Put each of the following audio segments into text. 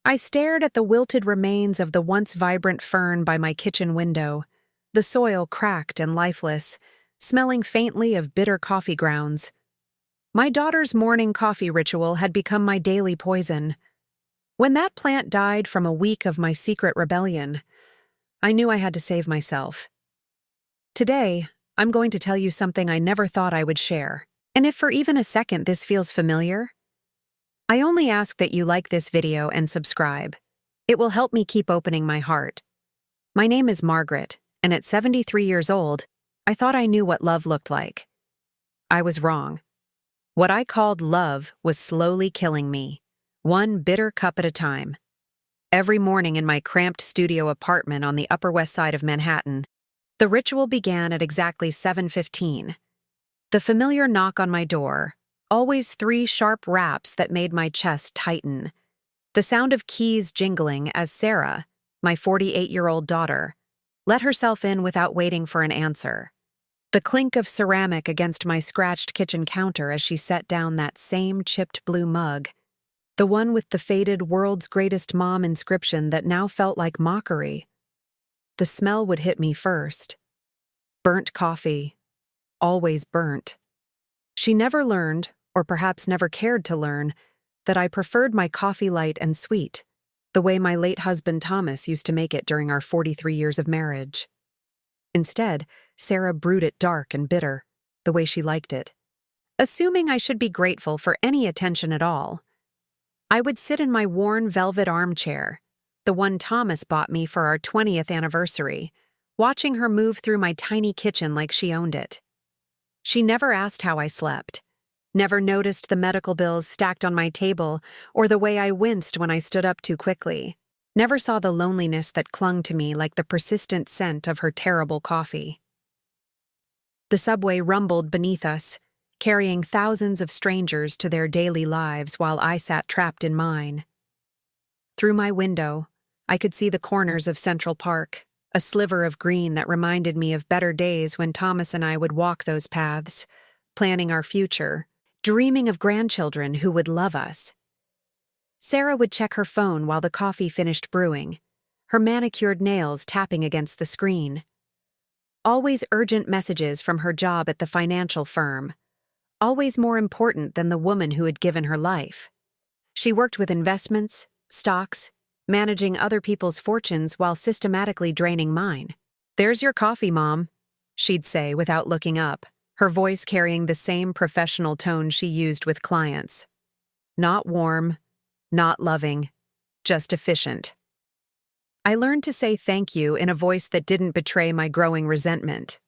I stared at the wilted remains of the once vibrant fern by my kitchen window, the soil cracked and lifeless, smelling faintly of bitter coffee grounds. My daughter's morning coffee ritual had become my daily poison. When that plant died from a week of my secret rebellion, I knew I had to save myself. Today, I'm going to tell you something I never thought I would share. And if for even a second this feels familiar, I only ask that you like this video and subscribe. It will help me keep opening my heart. My name is Margaret, and at 73 years old, I thought I knew what love looked like. I was wrong. What I called love was slowly killing me, one bitter cup at a time. Every morning in my cramped studio apartment on the Upper West Side of Manhattan, the ritual began at exactly 7:15. The familiar knock on my door, always 3 sharp raps that made my chest tighten. The sound of keys jingling as Sarah, my 48-year-old daughter, let herself in without waiting for an answer. The clink of ceramic against my scratched kitchen counter as she set down that same chipped blue mug, the one with the faded "World's Greatest Mom" inscription that now felt like mockery. The smell would hit me first. Burnt coffee. Always burnt. She never learned, or perhaps never cared to learn, that I preferred my coffee light and sweet, the way my late husband Thomas used to make it during our 43 years of marriage. Instead, Sarah brewed it dark and bitter, the way she liked it. Assuming I should be grateful for any attention at all, I would sit in my worn velvet armchair, the one Thomas bought me for our 20th anniversary, watching her move through my tiny kitchen like she owned it. She never asked how I slept, never noticed the medical bills stacked on my table or the way I winced when I stood up too quickly, never saw the loneliness that clung to me like the persistent scent of her terrible coffee. The subway rumbled beneath us, carrying thousands of strangers to their daily lives while I sat trapped in mine. Through my window, I could see the corners of Central Park, a sliver of green that reminded me of better days when Thomas and I would walk those paths, planning our future, dreaming of grandchildren who would love us. Sarah would check her phone while the coffee finished brewing, her manicured nails tapping against the screen. Always urgent messages from her job at the financial firm, always more important than the woman who had given her life. She worked with investments, stocks, managing other people's fortunes while systematically draining mine. "There's your coffee, Mom," she'd say without looking up, her voice carrying the same professional tone she used with clients. Not warm, not loving, just efficient. I learned to say thank you in a voice that didn't betray my growing resentment.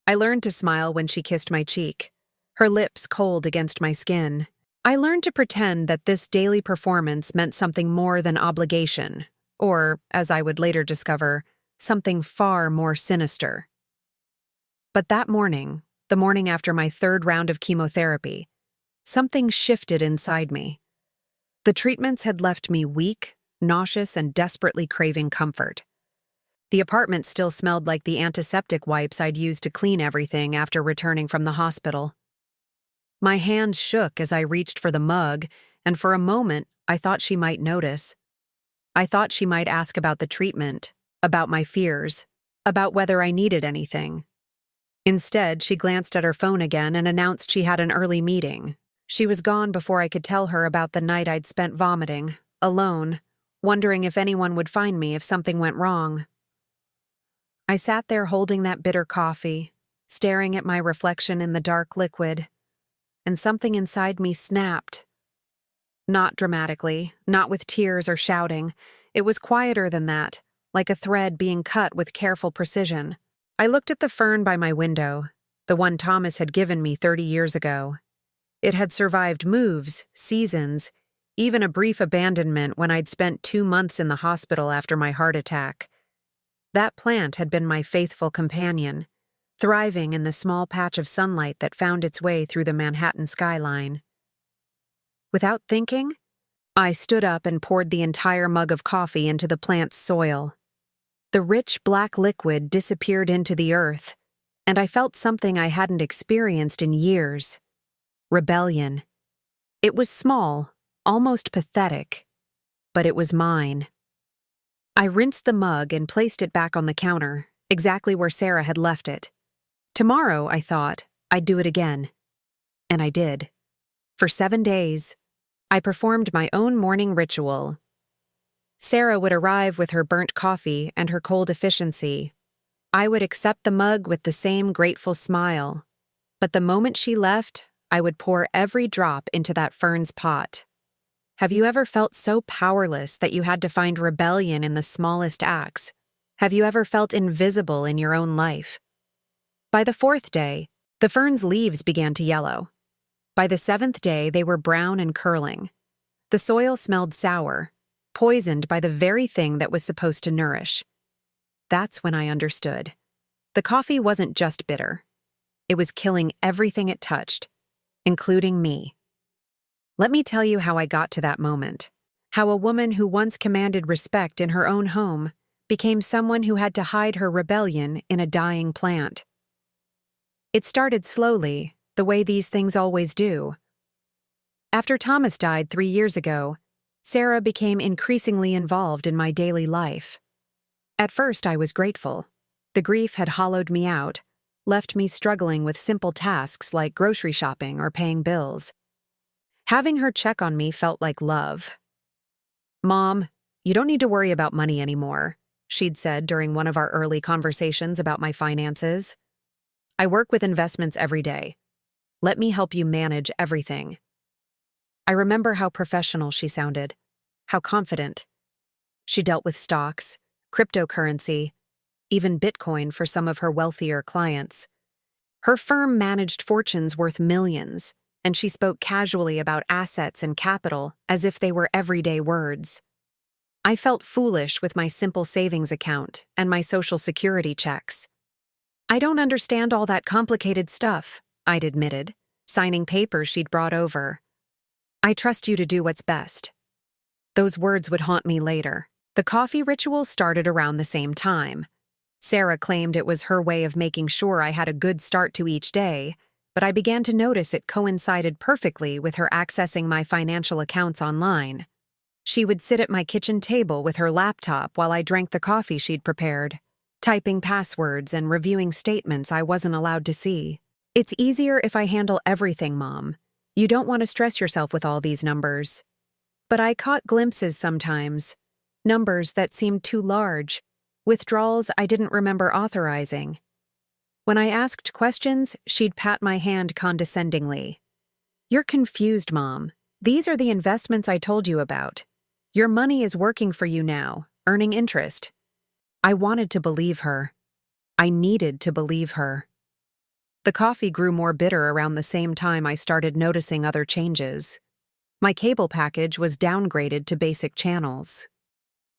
I learned to smile when she kissed my cheek, her lips cold against my skin. I learned to pretend that this daily performance meant something more than obligation, or, as I would later discover, something far more sinister. But that morning, the morning after my 3rd round of chemotherapy, something shifted inside me. The treatments had left me weak, nauseous, and desperately craving comfort. The apartment still smelled like the antiseptic wipes I'd used to clean everything after returning from the hospital. My hands shook as I reached for the mug, and for a moment, I thought she might notice. I thought she might ask about the treatment, about my fears, about whether I needed anything. Instead, she glanced at her phone again and announced she had an early meeting. She was gone before I could tell her about the night I'd spent vomiting, alone, wondering if anyone would find me if something went wrong. I sat there holding that bitter coffee, staring at my reflection in the dark liquid, and something inside me snapped. Not dramatically, not with tears or shouting. It was quieter than that, like a thread being cut with careful precision. I looked at the fern by my window, the one Thomas had given me 30 years ago. It had survived moves, seasons, even a brief abandonment when I'd spent 2 months in the hospital after my heart attack. That plant had been my faithful companion, thriving in the small patch of sunlight that found its way through the Manhattan skyline. Without thinking, I stood up and poured the entire mug of coffee into the plant's soil. The rich black liquid disappeared into the earth, and I felt something I hadn't experienced in years: rebellion. It was small, almost pathetic, but it was mine. I rinsed the mug and placed it back on the counter, exactly where Sarah had left it. Tomorrow, I thought, I'd do it again. And I did. For 7 days, I performed my own morning ritual. Sarah would arrive with her burnt coffee and her cold efficiency. I would accept the mug with the same grateful smile. But the moment she left, I would pour every drop into that Fern's pot. Have you ever felt so powerless that you had to find rebellion in the smallest acts? Have you ever felt invisible in your own life? By the 4th day, the Fern's leaves began to yellow. By the 7th day, they were brown and curling. The soil smelled sour, poisoned by the very thing that was supposed to nourish. That's when I understood. The coffee wasn't just bitter. It was killing everything it touched, including me. Let me tell you how I got to that moment. How a woman who once commanded respect in her own home became someone who had to hide her rebellion in a dying plant. It started slowly, the way these things always do. After Thomas died 3 years ago, Sarah became increasingly involved in my daily life. At first, I was grateful. The grief had hollowed me out, left me struggling with simple tasks like grocery shopping or paying bills. Having her check on me felt like love. "Mom, you don't need to worry about money anymore," she'd said during one of our early conversations about my finances. "I work with investments every day. Let me help you manage everything." I remember how professional she sounded, how confident. She dealt with stocks, cryptocurrency, even Bitcoin for some of her wealthier clients. Her firm managed fortunes worth millions, and she spoke casually about assets and capital as if they were everyday words. I felt foolish with my simple savings account and my Social Security checks. "I don't understand all that complicated stuff," I'd admitted, signing papers she'd brought over. "I trust you to do what's best." Those words would haunt me later. The coffee ritual started around the same time. Sarah claimed it was her way of making sure I had a good start to each day, but I began to notice it coincided perfectly with her accessing my financial accounts online. She would sit at my kitchen table with her laptop while I drank the coffee she'd prepared, typing passwords and reviewing statements I wasn't allowed to see. "It's easier if I handle everything, Mom. You don't want to stress yourself with all these numbers." But I caught glimpses sometimes, numbers that seemed too large, withdrawals I didn't remember authorizing. When I asked questions, she'd pat my hand condescendingly. "You're confused, Mom. These are the investments I told you about. Your money is working for you now, earning interest." I wanted to believe her. I needed to believe her. The coffee grew more bitter around the same time I started noticing other changes. My cable package was downgraded to basic channels.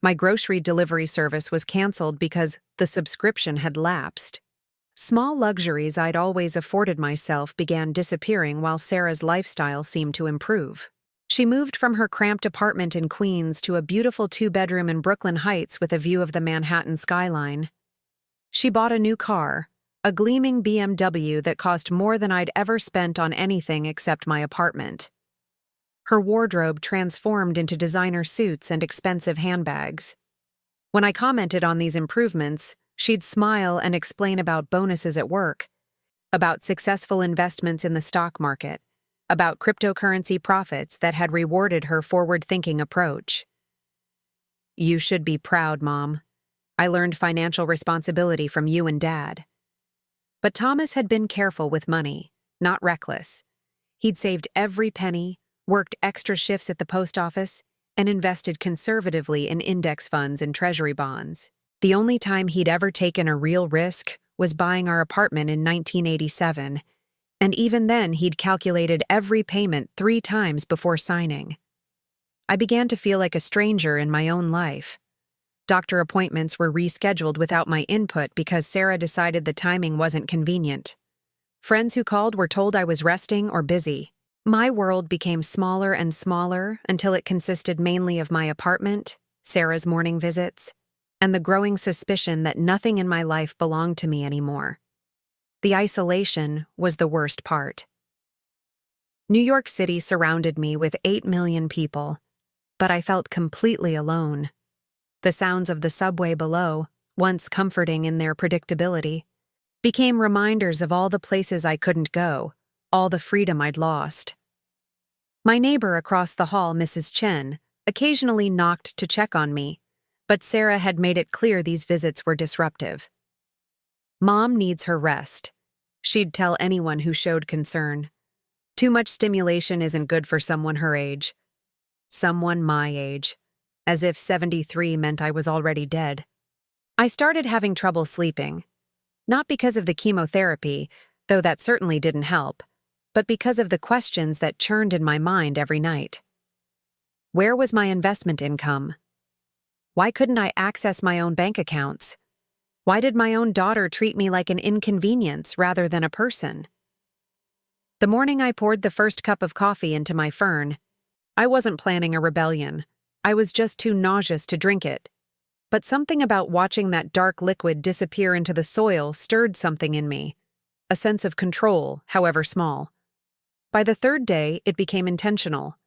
My grocery delivery service was canceled because the subscription had lapsed. Small luxuries I'd always afforded myself began disappearing while Sarah's lifestyle seemed to improve. She moved from her cramped apartment in Queens to a beautiful 2-bedroom in Brooklyn Heights with a view of the Manhattan skyline. She bought a new car, a gleaming BMW that cost more than I'd ever spent on anything except my apartment. Her wardrobe transformed into designer suits and expensive handbags. When I commented on these improvements, she'd smile and explain about bonuses at work, about successful investments in the stock market, about cryptocurrency profits that had rewarded her forward-thinking approach. "You should be proud, Mom. I learned financial responsibility from you and Dad." But Thomas had been careful with money, not reckless. He'd saved every penny, worked extra shifts at the post office, and invested conservatively in index funds and treasury bonds. The only time he'd ever taken a real risk was buying our apartment in 1987, and even then he'd calculated every payment 3 times before signing. I began to feel like a stranger in my own life. Doctor appointments were rescheduled without my input because Sarah decided the timing wasn't convenient. Friends who called were told I was resting or busy. My world became smaller and smaller until it consisted mainly of my apartment, Sarah's morning visits, and the growing suspicion that nothing in my life belonged to me anymore. The isolation was the worst part. New York City surrounded me with 8 million people. but I felt completely alone. The sounds of the subway below, once comforting in their predictability, became reminders of all the places I couldn't go, all the freedom I'd lost. My neighbor across the hall, Mrs. Chen, occasionally knocked to check on me, but Sarah had made it clear these visits were disruptive. Mom needs her rest, she'd tell anyone who showed concern. Too much stimulation isn't good for someone her age. Someone my age. As if 73 meant I was already dead. I started having trouble sleeping. Not because of the chemotherapy, though that certainly didn't help, but because of the questions that churned in my mind every night. Where was my investment income? Why couldn't I access my own bank accounts? Why did my own daughter treat me like an inconvenience rather than a person? The morning I poured the first cup of coffee into my fern, I wasn't planning a rebellion. I was just too nauseous to drink it. But something about watching that dark liquid disappear into the soil stirred something in me, a sense of control, however small. By the third day, it became intentional.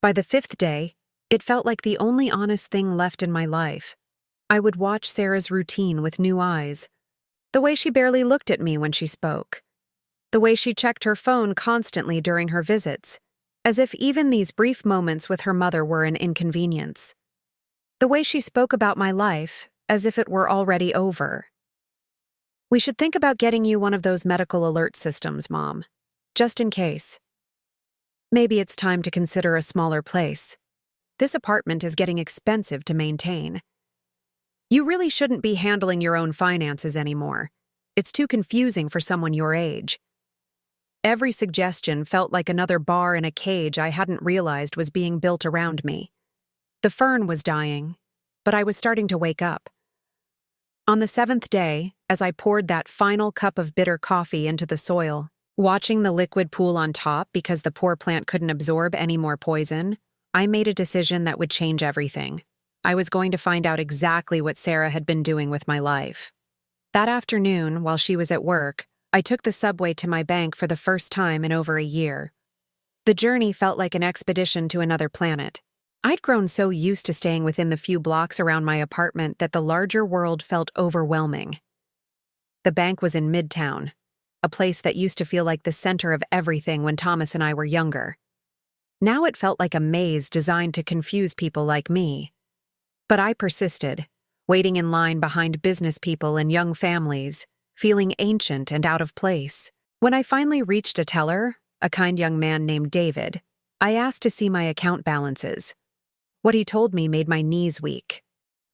By the fifth day, it felt like the only honest thing left in my life. I would watch Sarah's routine with new eyes. The way she barely looked at me when she spoke. The way she checked her phone constantly during her visits, as if even these brief moments with her mother were an inconvenience. The way she spoke about my life, as if it were already over. We should think about getting you one of those medical alert systems, Mom. Just in case. Maybe it's time to consider a smaller place. This apartment is getting expensive to maintain. You really shouldn't be handling your own finances anymore. It's too confusing for someone your age. Every suggestion felt like another bar in a cage I hadn't realized was being built around me. The fern was dying, but I was starting to wake up. On the seventh day, as I poured that final cup of bitter coffee into the soil, watching the liquid pool on top because the poor plant couldn't absorb any more poison, I made a decision that would change everything. I was going to find out exactly what Sarah had been doing with my life. That afternoon, while she was at work, I took the subway to my bank for the first time in over a year. The journey felt like an expedition to another planet. I'd grown so used to staying within the few blocks around my apartment that the larger world felt overwhelming. The bank was in Midtown, a place that used to feel like the center of everything when Thomas and I were younger. Now it felt like a maze designed to confuse people like me. But I persisted, waiting in line behind business people and young families, feeling ancient and out of place. When I finally reached a teller, a kind young man named David, I asked to see my account balances. What he told me made my knees weak.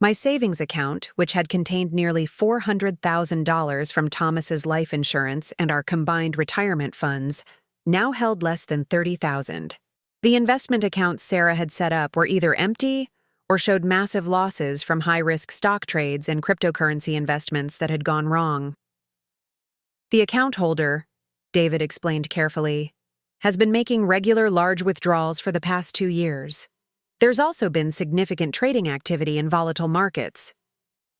My savings account, which had contained nearly $400,000 from Thomas's life insurance and our combined retirement funds, now held less than $30,000. The investment accounts Sarah had set up were either empty or showed massive losses from high-risk stock trades and cryptocurrency investments that had gone wrong. The account holder, David explained carefully, has been making regular large withdrawals for the past 2 years. There's also been significant trading activity in volatile markets.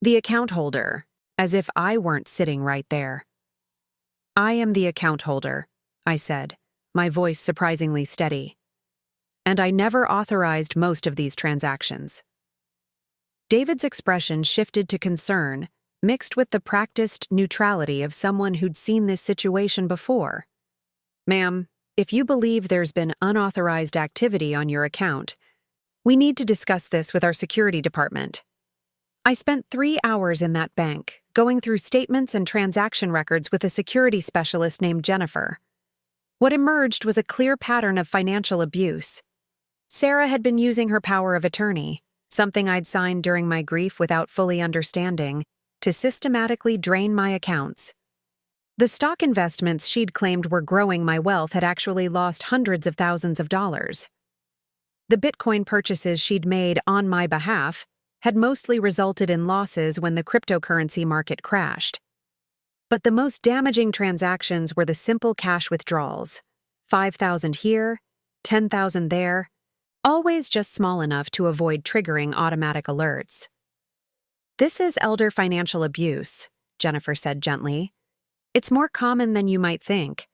The account holder, as if I weren't sitting right there. I am the account holder, I said, my voice surprisingly steady. And I never authorized most of these transactions. David's expression shifted to concern, mixed with the practiced neutrality of someone who'd seen this situation before. Ma'am, if you believe there's been unauthorized activity on your account, we need to discuss this with our security department. I spent 3 hours in that bank, going through statements and transaction records with a security specialist named Jennifer. What emerged was a clear pattern of financial abuse. Sarah had been using her power of attorney, something I'd signed during my grief without fully understanding, to systematically drain my accounts. The stock investments she'd claimed were growing my wealth had actually lost hundreds of thousands of dollars. The Bitcoin purchases she'd made on my behalf had mostly resulted in losses when the cryptocurrency market crashed. But the most damaging transactions were the simple cash withdrawals. $5,000 here, $10,000 there, always just small enough to avoid triggering automatic alerts. This is elder financial abuse, Jennifer said gently. It's more common than you might think.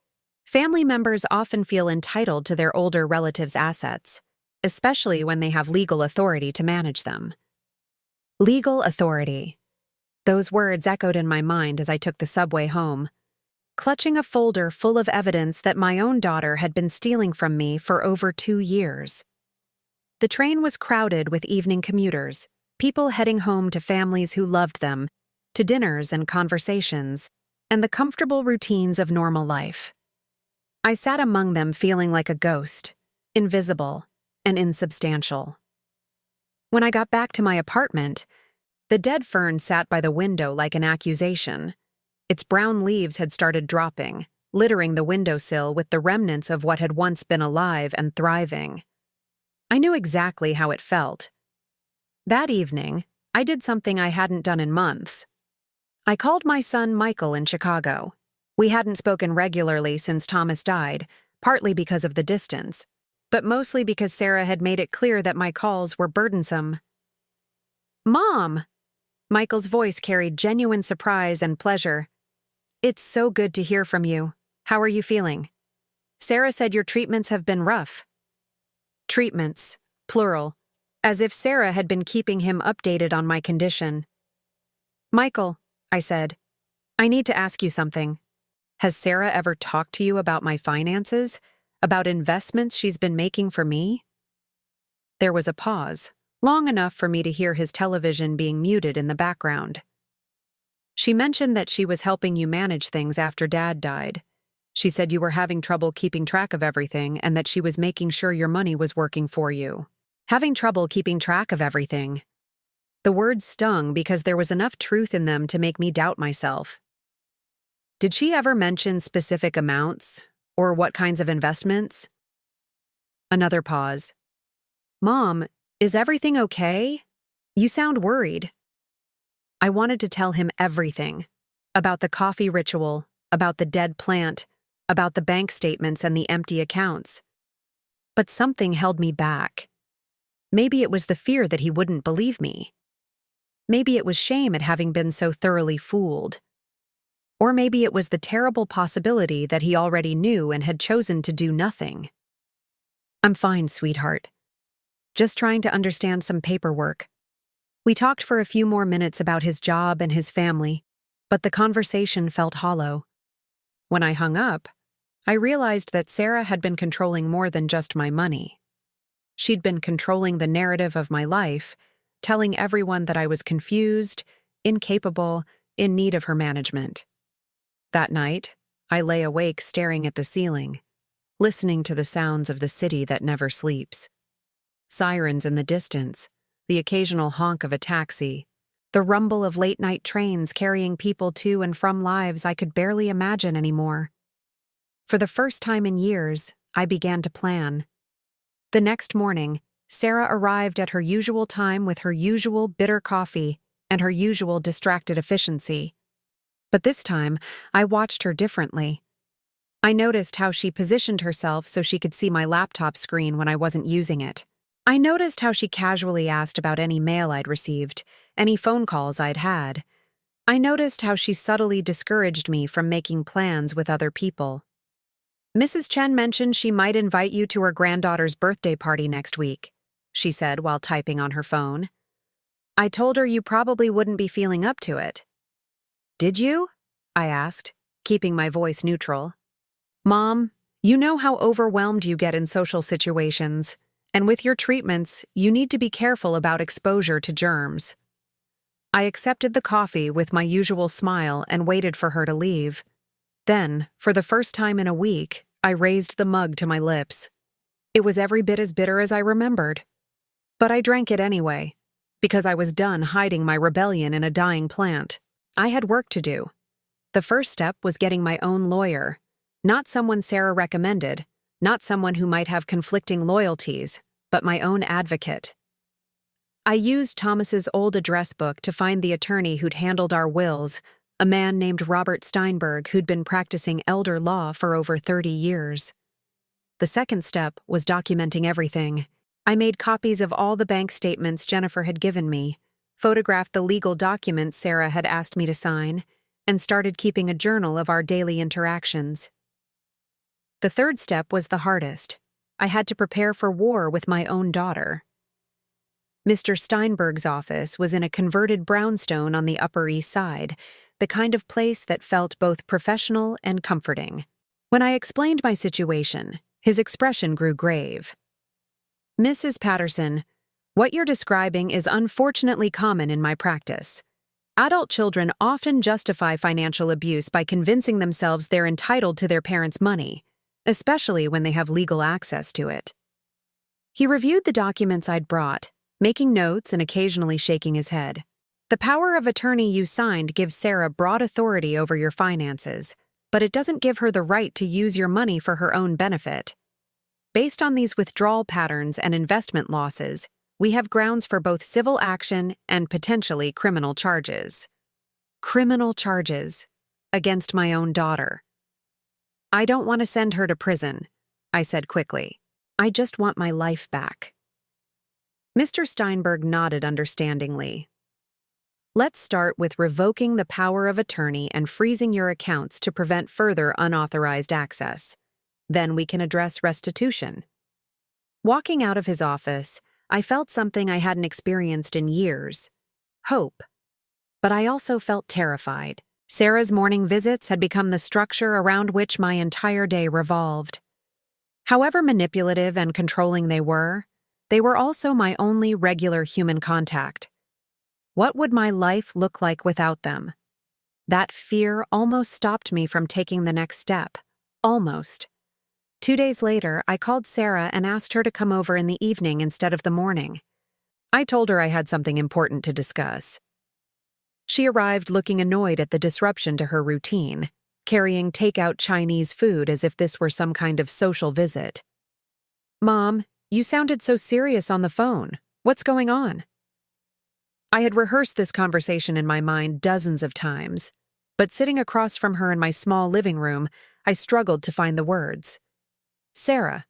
Family members often feel entitled to their older relatives' assets, especially when they have legal authority to manage them. Legal authority. Those words echoed in my mind as I took the subway home, clutching a folder full of evidence that my own daughter had been stealing from me for over 2 years. The train was crowded with evening commuters, people heading home to families who loved them, to dinners and conversations, and the comfortable routines of normal life. I sat among them feeling like a ghost, invisible and insubstantial. When I got back to my apartment, the dead fern sat by the window like an accusation. Its brown leaves had started dropping, littering the windowsill with the remnants of what had once been alive and thriving. I knew exactly how it felt. That evening, I did something I hadn't done in months. I called my son Michael in Chicago. We hadn't spoken regularly since Thomas died, partly because of the distance, but mostly because Sarah had made it clear that my calls were burdensome. "Mom!" Michael's voice carried genuine surprise and pleasure. "It's so good to hear from you. How are you feeling? Sarah said your treatments have been rough." Treatments, plural, as if Sarah had been keeping him updated on my condition. "Michael," I said, "I need to ask you something. Has Sarah ever talked to you about my finances? About investments she's been making for me?" There was a pause, long enough for me to hear his television being muted in the background. "She mentioned that she was helping you manage things after Dad died. She said you were having trouble keeping track of everything and that she was making sure your money was working for you." Having trouble keeping track of everything. The words stung because there was enough truth in them to make me doubt myself. Did she ever mention specific amounts, or what kinds of investments? Another pause. "Mom, is everything okay? You sound worried." I wanted to tell him everything. About the coffee ritual, about the dead plant, about the bank statements and the empty accounts. But something held me back. Maybe it was the fear that he wouldn't believe me. Maybe it was shame at having been so thoroughly fooled. Or maybe it was the terrible possibility that he already knew and had chosen to do nothing. "I'm fine, sweetheart. Just trying to understand some paperwork." We talked for a few more minutes about his job and his family, but the conversation felt hollow. When I hung up, I realized that Sarah had been controlling more than just my money. She'd been controlling the narrative of my life, telling everyone that I was confused, incapable, in need of her management. That night, I lay awake staring at the ceiling, listening to the sounds of the city that never sleeps. Sirens in the distance, the occasional honk of a taxi, the rumble of late-night trains carrying people to and from lives I could barely imagine anymore. For the first time in years, I began to plan. The next morning, Sarah arrived at her usual time with her usual bitter coffee and her usual distracted efficiency. But this time, I watched her differently. I noticed how she positioned herself so she could see my laptop screen when I wasn't using it. I noticed how she casually asked about any mail I'd received, any phone calls I'd had. I noticed how she subtly discouraged me from making plans with other people. "Mrs. Chen mentioned she might invite you to her granddaughter's birthday party next week," she said while typing on her phone. "I told her you probably wouldn't be feeling up to it." "Did you?" I asked, keeping my voice neutral. "Mom, you know how overwhelmed you get in social situations, and with your treatments, you need to be careful about exposure to germs." I accepted the coffee with my usual smile and waited for her to leave. Then, for the first time in a week, I raised the mug to my lips. It was every bit as bitter as I remembered. But I drank it anyway, because I was done hiding my rebellion in a dying plant. I had work to do. The first step was getting my own lawyer, not someone Sarah recommended, not someone who might have conflicting loyalties, but my own advocate. I used Thomas's old address book to find the attorney who'd handled our wills, a man named Robert Steinberg who'd been practicing elder law for over 30 years. The second step was documenting everything. I made copies of all the bank statements Jennifer had given me, photographed the legal documents Sarah had asked me to sign, and started keeping a journal of our daily interactions. The third step was the hardest. I had to prepare for war with my own daughter. Mr. Steinberg's office was in a converted brownstone on the Upper East Side, the kind of place that felt both professional and comforting. When I explained my situation, his expression grew grave. "Mrs. Patterson, what you're describing is unfortunately common in my practice. Adult children often justify financial abuse by convincing themselves they're entitled to their parents' money, especially when they have legal access to it." He reviewed the documents I'd brought, making notes and occasionally shaking his head. "The power of attorney you signed gives Sarah broad authority over your finances, but it doesn't give her the right to use your money for her own benefit. Based on these withdrawal patterns and investment losses, we have grounds for both civil action and potentially criminal charges." Criminal charges against my own daughter. "I don't want to send her to prison," I said quickly. "I just want my life back." Mr. Steinberg nodded understandingly. "Let's start with revoking the power of attorney and freezing your accounts to prevent further unauthorized access. Then we can address restitution." Walking out of his office, I felt something I hadn't experienced in years: hope. But I also felt terrified. Sarah's morning visits had become the structure around which my entire day revolved. However manipulative and controlling they were also my only regular human contact. What would my life look like without them? That fear almost stopped me from taking the next step. Almost. 2 days later, I called Sarah and asked her to come over in the evening instead of the morning. I told her I had something important to discuss. She arrived looking annoyed at the disruption to her routine, carrying takeout Chinese food as if this were some kind of social visit. "Mom, you sounded so serious on the phone. What's going on?" I had rehearsed this conversation in my mind dozens of times, but sitting across from her in my small living room, I struggled to find the words. "Sarah,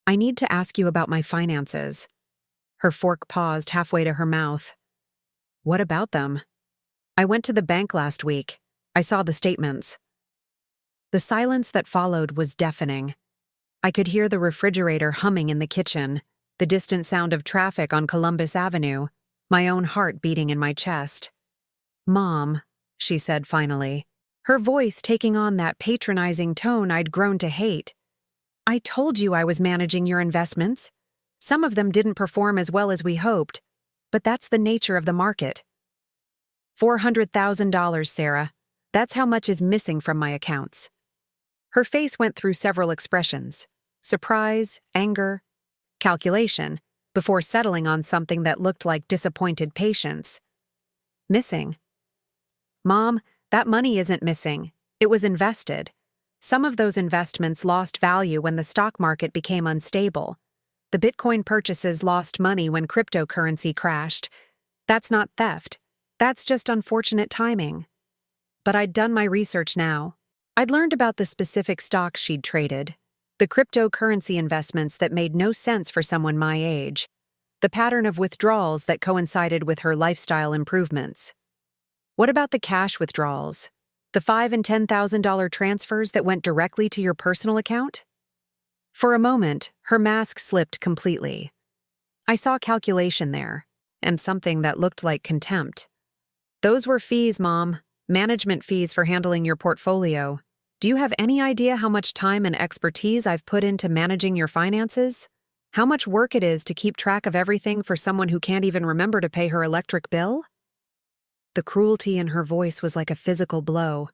I need to ask you about my finances." Her fork paused halfway to her mouth. "What about them?" "I went to the bank last week. I saw the statements." The silence that followed was deafening. I could hear the refrigerator humming in the kitchen, the distant sound of traffic on Columbus Avenue, my own heart beating in my chest. "Mom," she said finally, her voice taking on that patronizing tone I'd grown to hate. "I told you I was managing your investments. Some of them didn't perform as well as we hoped, but that's the nature of the market." $400,000, Sarah. That's how much is missing from my accounts." Her face went through several expressions: surprise, anger, calculation, before settling on something that looked like disappointed patience. "Missing?" "Mom, that money isn't missing. It was invested. Some of those investments lost value when the stock market became unstable. The Bitcoin purchases lost money when cryptocurrency crashed. That's not theft. That's just unfortunate timing." But I'd done my research now. I'd learned about the specific stocks she'd traded, the cryptocurrency investments that made no sense for someone my age, the pattern of withdrawals that coincided with her lifestyle improvements. What about the cash withdrawals? The $5,000 and $10,000 transfers that went directly to your personal account? For a moment, her mask slipped completely. I saw calculation there, and something that looked like contempt. "Those were fees, Mom. Management fees for handling your portfolio. Do you have any idea how much time and expertise I've put into managing your finances? How much work it is to keep track of everything for someone who can't even remember to pay her electric bill?" The cruelty in her voice was like a physical blow,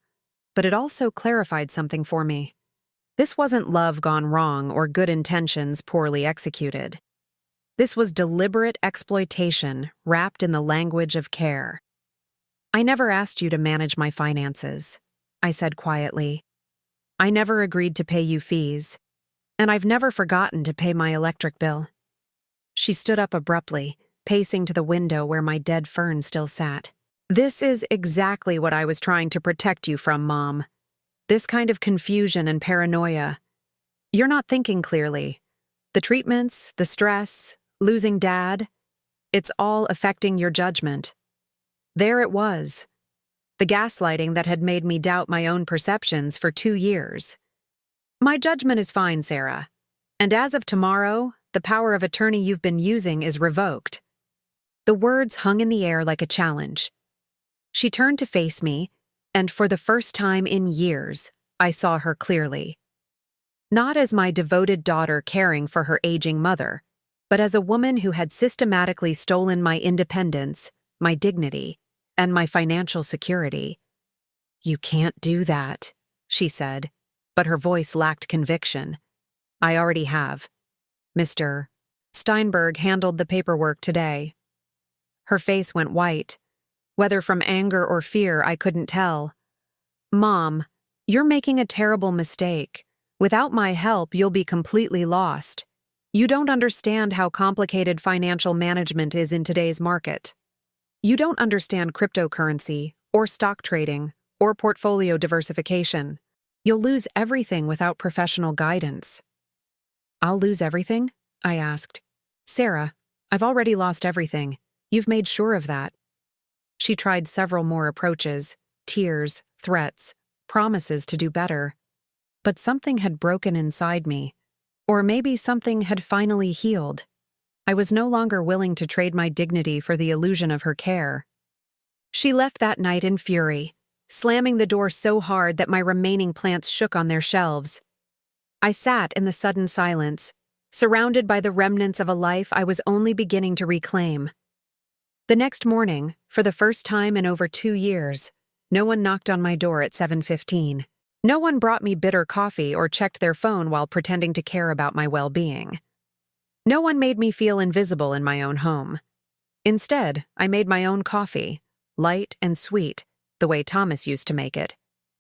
but it also clarified something for me. This wasn't love gone wrong or good intentions poorly executed. This was deliberate exploitation wrapped in the language of care. "I never asked you to manage my finances," I said quietly. "I never agreed to pay you fees, and I've never forgotten to pay my electric bill." She stood up abruptly, pacing to the window where my dead fern still sat. "This is exactly what I was trying to protect you from, Mom. This kind of confusion and paranoia. You're not thinking clearly. The treatments, the stress, losing Dad, it's all affecting your judgment." There it was. The gaslighting that had made me doubt my own perceptions for 2 years. "My judgment is fine, Sarah. And as of tomorrow, the power of attorney you've been using is revoked." The words hung in the air like a challenge. She turned to face me, and for the first time in years, I saw her clearly. Not as my devoted daughter caring for her aging mother, but as a woman who had systematically stolen my independence, my dignity, and my financial security. "You can't do that," she said, but her voice lacked conviction. "I already have. Mr. Steinberg handled the paperwork today." Her face went white. Whether from anger or fear, I couldn't tell. "Mom, you're making a terrible mistake. Without my help, you'll be completely lost. You don't understand how complicated financial management is in today's market. You don't understand cryptocurrency, or stock trading, or portfolio diversification. You'll lose everything without professional guidance." "I'll lose everything?" I asked. "Sarah, I've already lost everything. You've made sure of that." She tried several more approaches, tears, threats, promises to do better. But something had broken inside me. Or maybe something had finally healed. I was no longer willing to trade my dignity for the illusion of her care. She left that night in fury, slamming the door so hard that my remaining plants shook on their shelves. I sat in the sudden silence, surrounded by the remnants of a life I was only beginning to reclaim. The next morning, for the first time in over 2 years, no one knocked on my door at 7:15. No one brought me bitter coffee or checked their phone while pretending to care about my well-being. No one made me feel invisible in my own home. Instead, I made my own coffee, light and sweet, the way Thomas used to make it,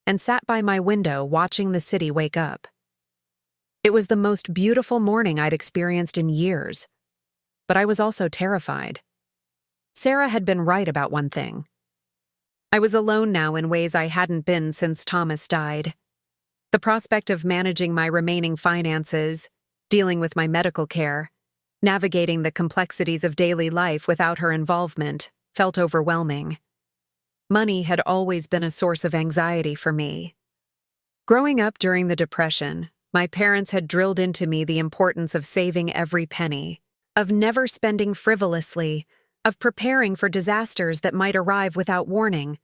and sat by my window watching the city wake up. It was the most beautiful morning I'd experienced in years, but I was also terrified. Sarah had been right about one thing. I was alone now in ways I hadn't been since Thomas died. The prospect of managing my remaining finances, dealing with my medical care, navigating the complexities of daily life without her involvement, felt overwhelming. Money had always been a source of anxiety for me. Growing up during the Depression, my parents had drilled into me the importance of saving every penny, of never spending frivolously, of preparing for disasters that might arrive without warning.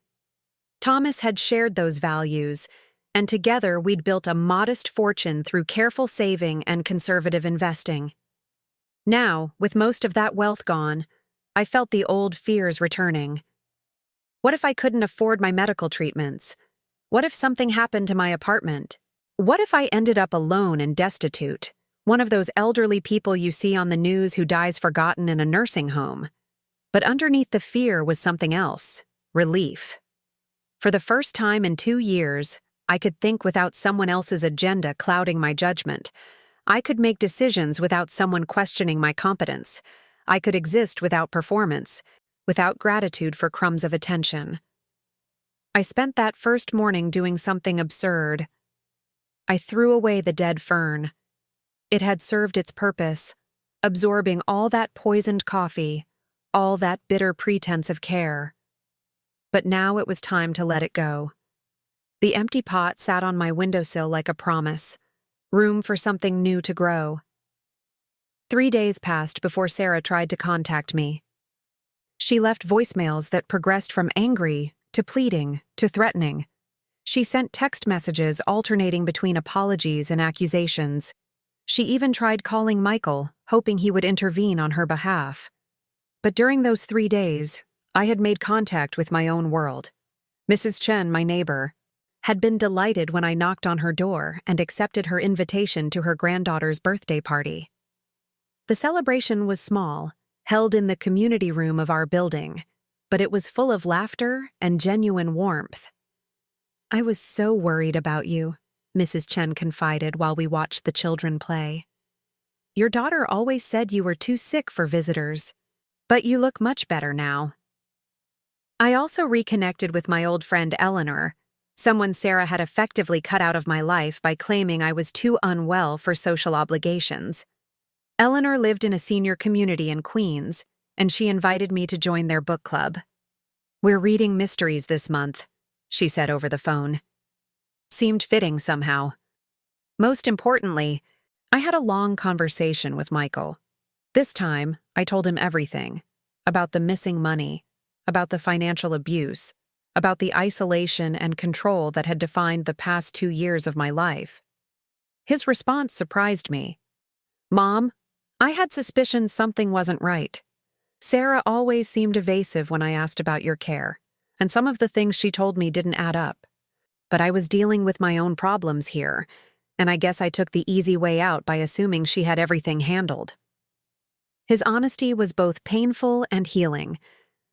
Thomas had shared those values, and together we'd built a modest fortune through careful saving and conservative investing. Now, with most of that wealth gone, I felt the old fears returning. What if I couldn't afford my medical treatments? What if something happened to my apartment? What if I ended up alone and destitute, one of those elderly people you see on the news who dies forgotten in a nursing home? But underneath the fear was something else, relief. For the first time in 2 years, I could think without someone else's agenda clouding my judgment. I could make decisions without someone questioning my competence. I could exist without performance, without gratitude for crumbs of attention. I spent that first morning doing something absurd. I threw away the dead fern. It had served its purpose, absorbing all that poisoned coffee, all that bitter pretense of care. But now it was time to let it go. The empty pot sat on my windowsill like a promise, room for something new to grow. 3 days passed before Sarah tried to contact me. She left voicemails that progressed from angry to pleading to threatening. She sent text messages alternating between apologies and accusations. She even tried calling Michael, hoping he would intervene on her behalf. But during those 3 days, I had made contact with my own world. Mrs. Chen, my neighbor, had been delighted when I knocked on her door and accepted her invitation to her granddaughter's birthday party. The celebration was small, held in the community room of our building, but it was full of laughter and genuine warmth. "I was so worried about you," Mrs. Chen confided while we watched the children play. "Your daughter always said you were too sick for visitors, but you look much better now." I also reconnected with my old friend Eleanor, someone Sarah had effectively cut out of my life by claiming I was too unwell for social obligations. Eleanor lived in a senior community in Queens, and she invited me to join their book club. "We're reading mysteries this month," she said over the phone. Seemed fitting somehow. Most importantly, I had a long conversation with Michael. This time, I told him everything about the missing money, about the financial abuse, about the isolation and control that had defined the past 2 years of my life. His response surprised me. "Mom, I had suspicions something wasn't right. Sarah always seemed evasive when I asked about your care, and some of the things she told me didn't add up. But I was dealing with my own problems here, and I guess I took the easy way out by assuming she had everything handled." His honesty was both painful and healing.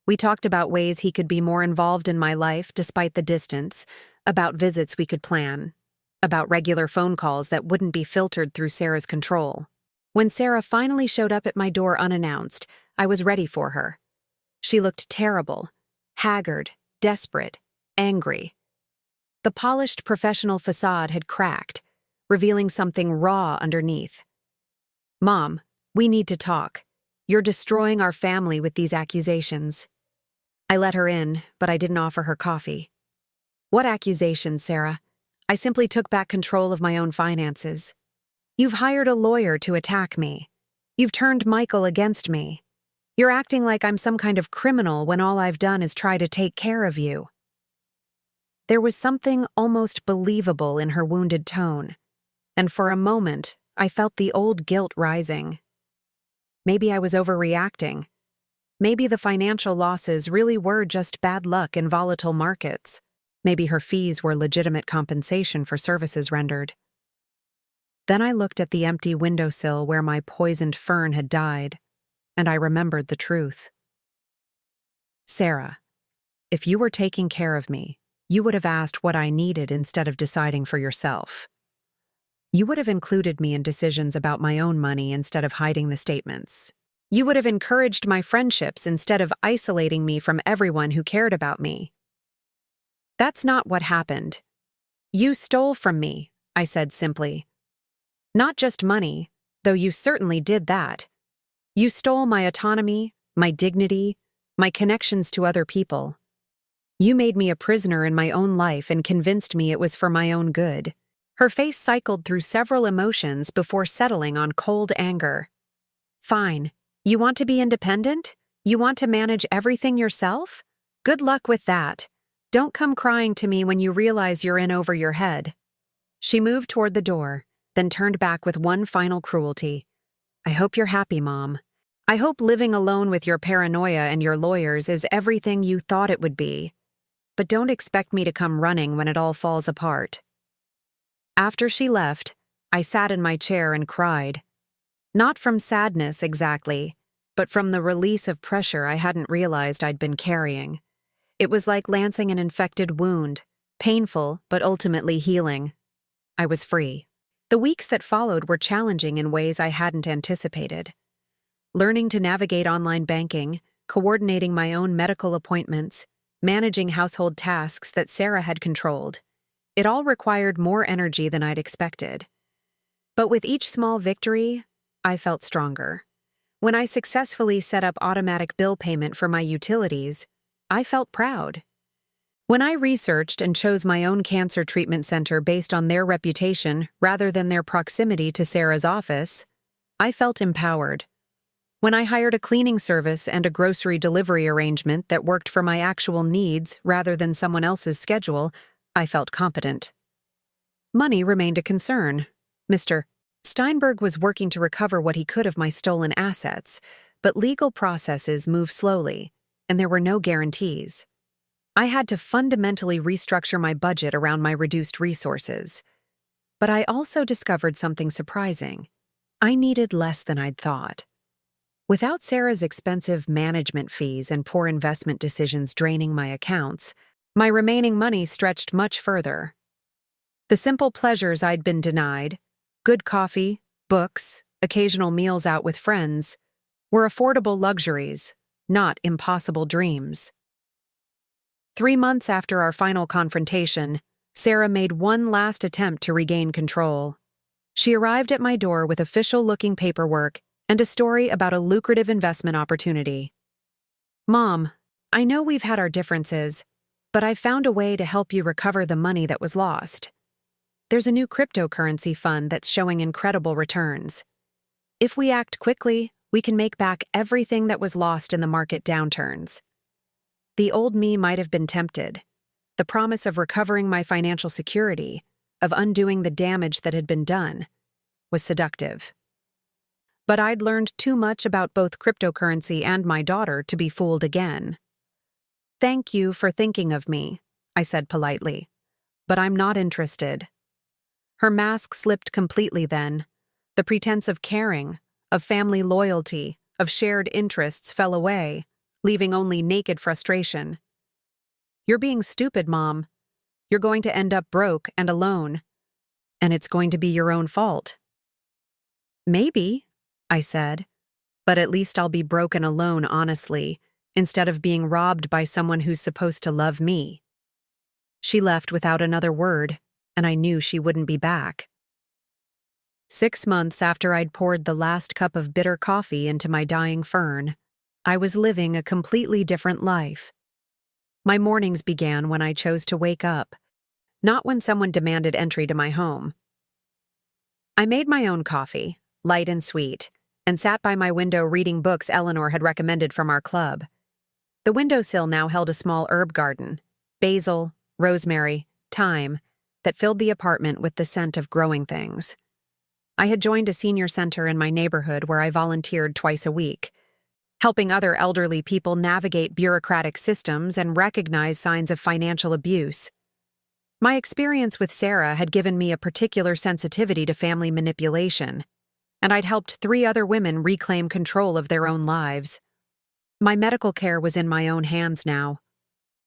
We talked about ways he could be more involved in my life despite the distance, about visits we could plan, about regular phone calls that wouldn't be filtered through Sarah's control. When Sarah finally showed up at my door unannounced, I was ready for her. She looked terrible, haggard, desperate, angry. The polished professional facade had cracked, revealing something raw underneath. "Mom, we need to talk. You're destroying our family with these accusations." I let her in, but I didn't offer her coffee. "What accusations, Sarah? I simply took back control of my own finances. You've hired a lawyer to attack me. You've turned Michael against me. You're acting like I'm some kind of criminal when all I've done is try to take care of you." There was something almost believable in her wounded tone, and for a moment, I felt the old guilt rising. Maybe I was overreacting. Maybe the financial losses really were just bad luck in volatile markets. Maybe her fees were legitimate compensation for services rendered. Then I looked at the empty windowsill where my poisoned fern had died, and I remembered the truth. "Sarah, if you were taking care of me, you would have asked what I needed instead of deciding for yourself. You would have included me in decisions about my own money instead of hiding the statements. You would have encouraged my friendships instead of isolating me from everyone who cared about me. That's not what happened. You stole from me," I said simply. "Not just money, though you certainly did that. You stole my autonomy, my dignity, my connections to other people. You made me a prisoner in my own life and convinced me it was for my own good." Her face cycled through several emotions before settling on cold anger. "Fine. You want to be independent? You want to manage everything yourself? Good luck with that. Don't come crying to me when you realize you're in over your head." She moved toward the door, then turned back with one final cruelty. "I hope you're happy, Mom. I hope living alone with your paranoia and your lawyers is everything you thought it would be. But don't expect me to come running when it all falls apart." After she left, I sat in my chair and cried. Not from sadness exactly, but from the release of pressure I hadn't realized I'd been carrying. It was like lancing an infected wound, painful but ultimately healing. I was free. The weeks that followed were challenging in ways I hadn't anticipated. Learning to navigate online banking, coordinating my own medical appointments, managing household tasks that Sarah had controlled. It all required more energy than I'd expected. But with each small victory, I felt stronger. When I successfully set up automatic bill payment for my utilities, I felt proud. When I researched and chose my own cancer treatment center based on their reputation rather than their proximity to Sarah's office, I felt empowered. When I hired a cleaning service and a grocery delivery arrangement that worked for my actual needs rather than someone else's schedule, I felt competent. Money remained a concern. Mr. Steinberg was working to recover what he could of my stolen assets, but legal processes move slowly, and there were no guarantees. I had to fundamentally restructure my budget around my reduced resources. But I also discovered something surprising. I needed less than I'd thought. Without Sarah's expensive management fees and poor investment decisions draining my accounts, my remaining money stretched much further. The simple pleasures I'd been denied, good coffee, books, occasional meals out with friends, were affordable luxuries, not impossible dreams. 3 months after our final confrontation, Sarah made one last attempt to regain control. She arrived at my door with official-looking paperwork and a story about a lucrative investment opportunity. "Mom, I know we've had our differences, but I've found a way to help you recover the money that was lost. There's a new cryptocurrency fund that's showing incredible returns. If we act quickly, we can make back everything that was lost in the market downturns. The old me might have been tempted. The promise of recovering my financial security, of undoing the damage that had been done, was seductive. But I'd learned too much about both cryptocurrency and my daughter to be fooled again. "Thank you for thinking of me," I said politely, "but I'm not interested." Her mask slipped completely then. The pretense of caring, of family loyalty, of shared interests fell away, leaving only naked frustration. "You're being stupid, Mom. You're going to end up broke and alone. And it's going to be your own fault." "Maybe," I said, "but at least I'll be broken alone honestly, instead of being robbed by someone who's supposed to love me." She left without another word, and I knew she wouldn't be back. 6 months after I'd poured the last cup of bitter coffee into my dying fern, I was living a completely different life. My mornings began when I chose to wake up, not when someone demanded entry to my home. I made my own coffee, light and sweet, and sat by my window reading books Eleanor had recommended from our club. The windowsill now held a small herb garden, basil, rosemary, thyme, that filled the apartment with the scent of growing things. I had joined a senior center in my neighborhood where I volunteered twice a week, helping other elderly people navigate bureaucratic systems and recognize signs of financial abuse. My experience with Sarah had given me a particular sensitivity to family manipulation, and I'd helped 3 other women reclaim control of their own lives. My medical care was in my own hands now.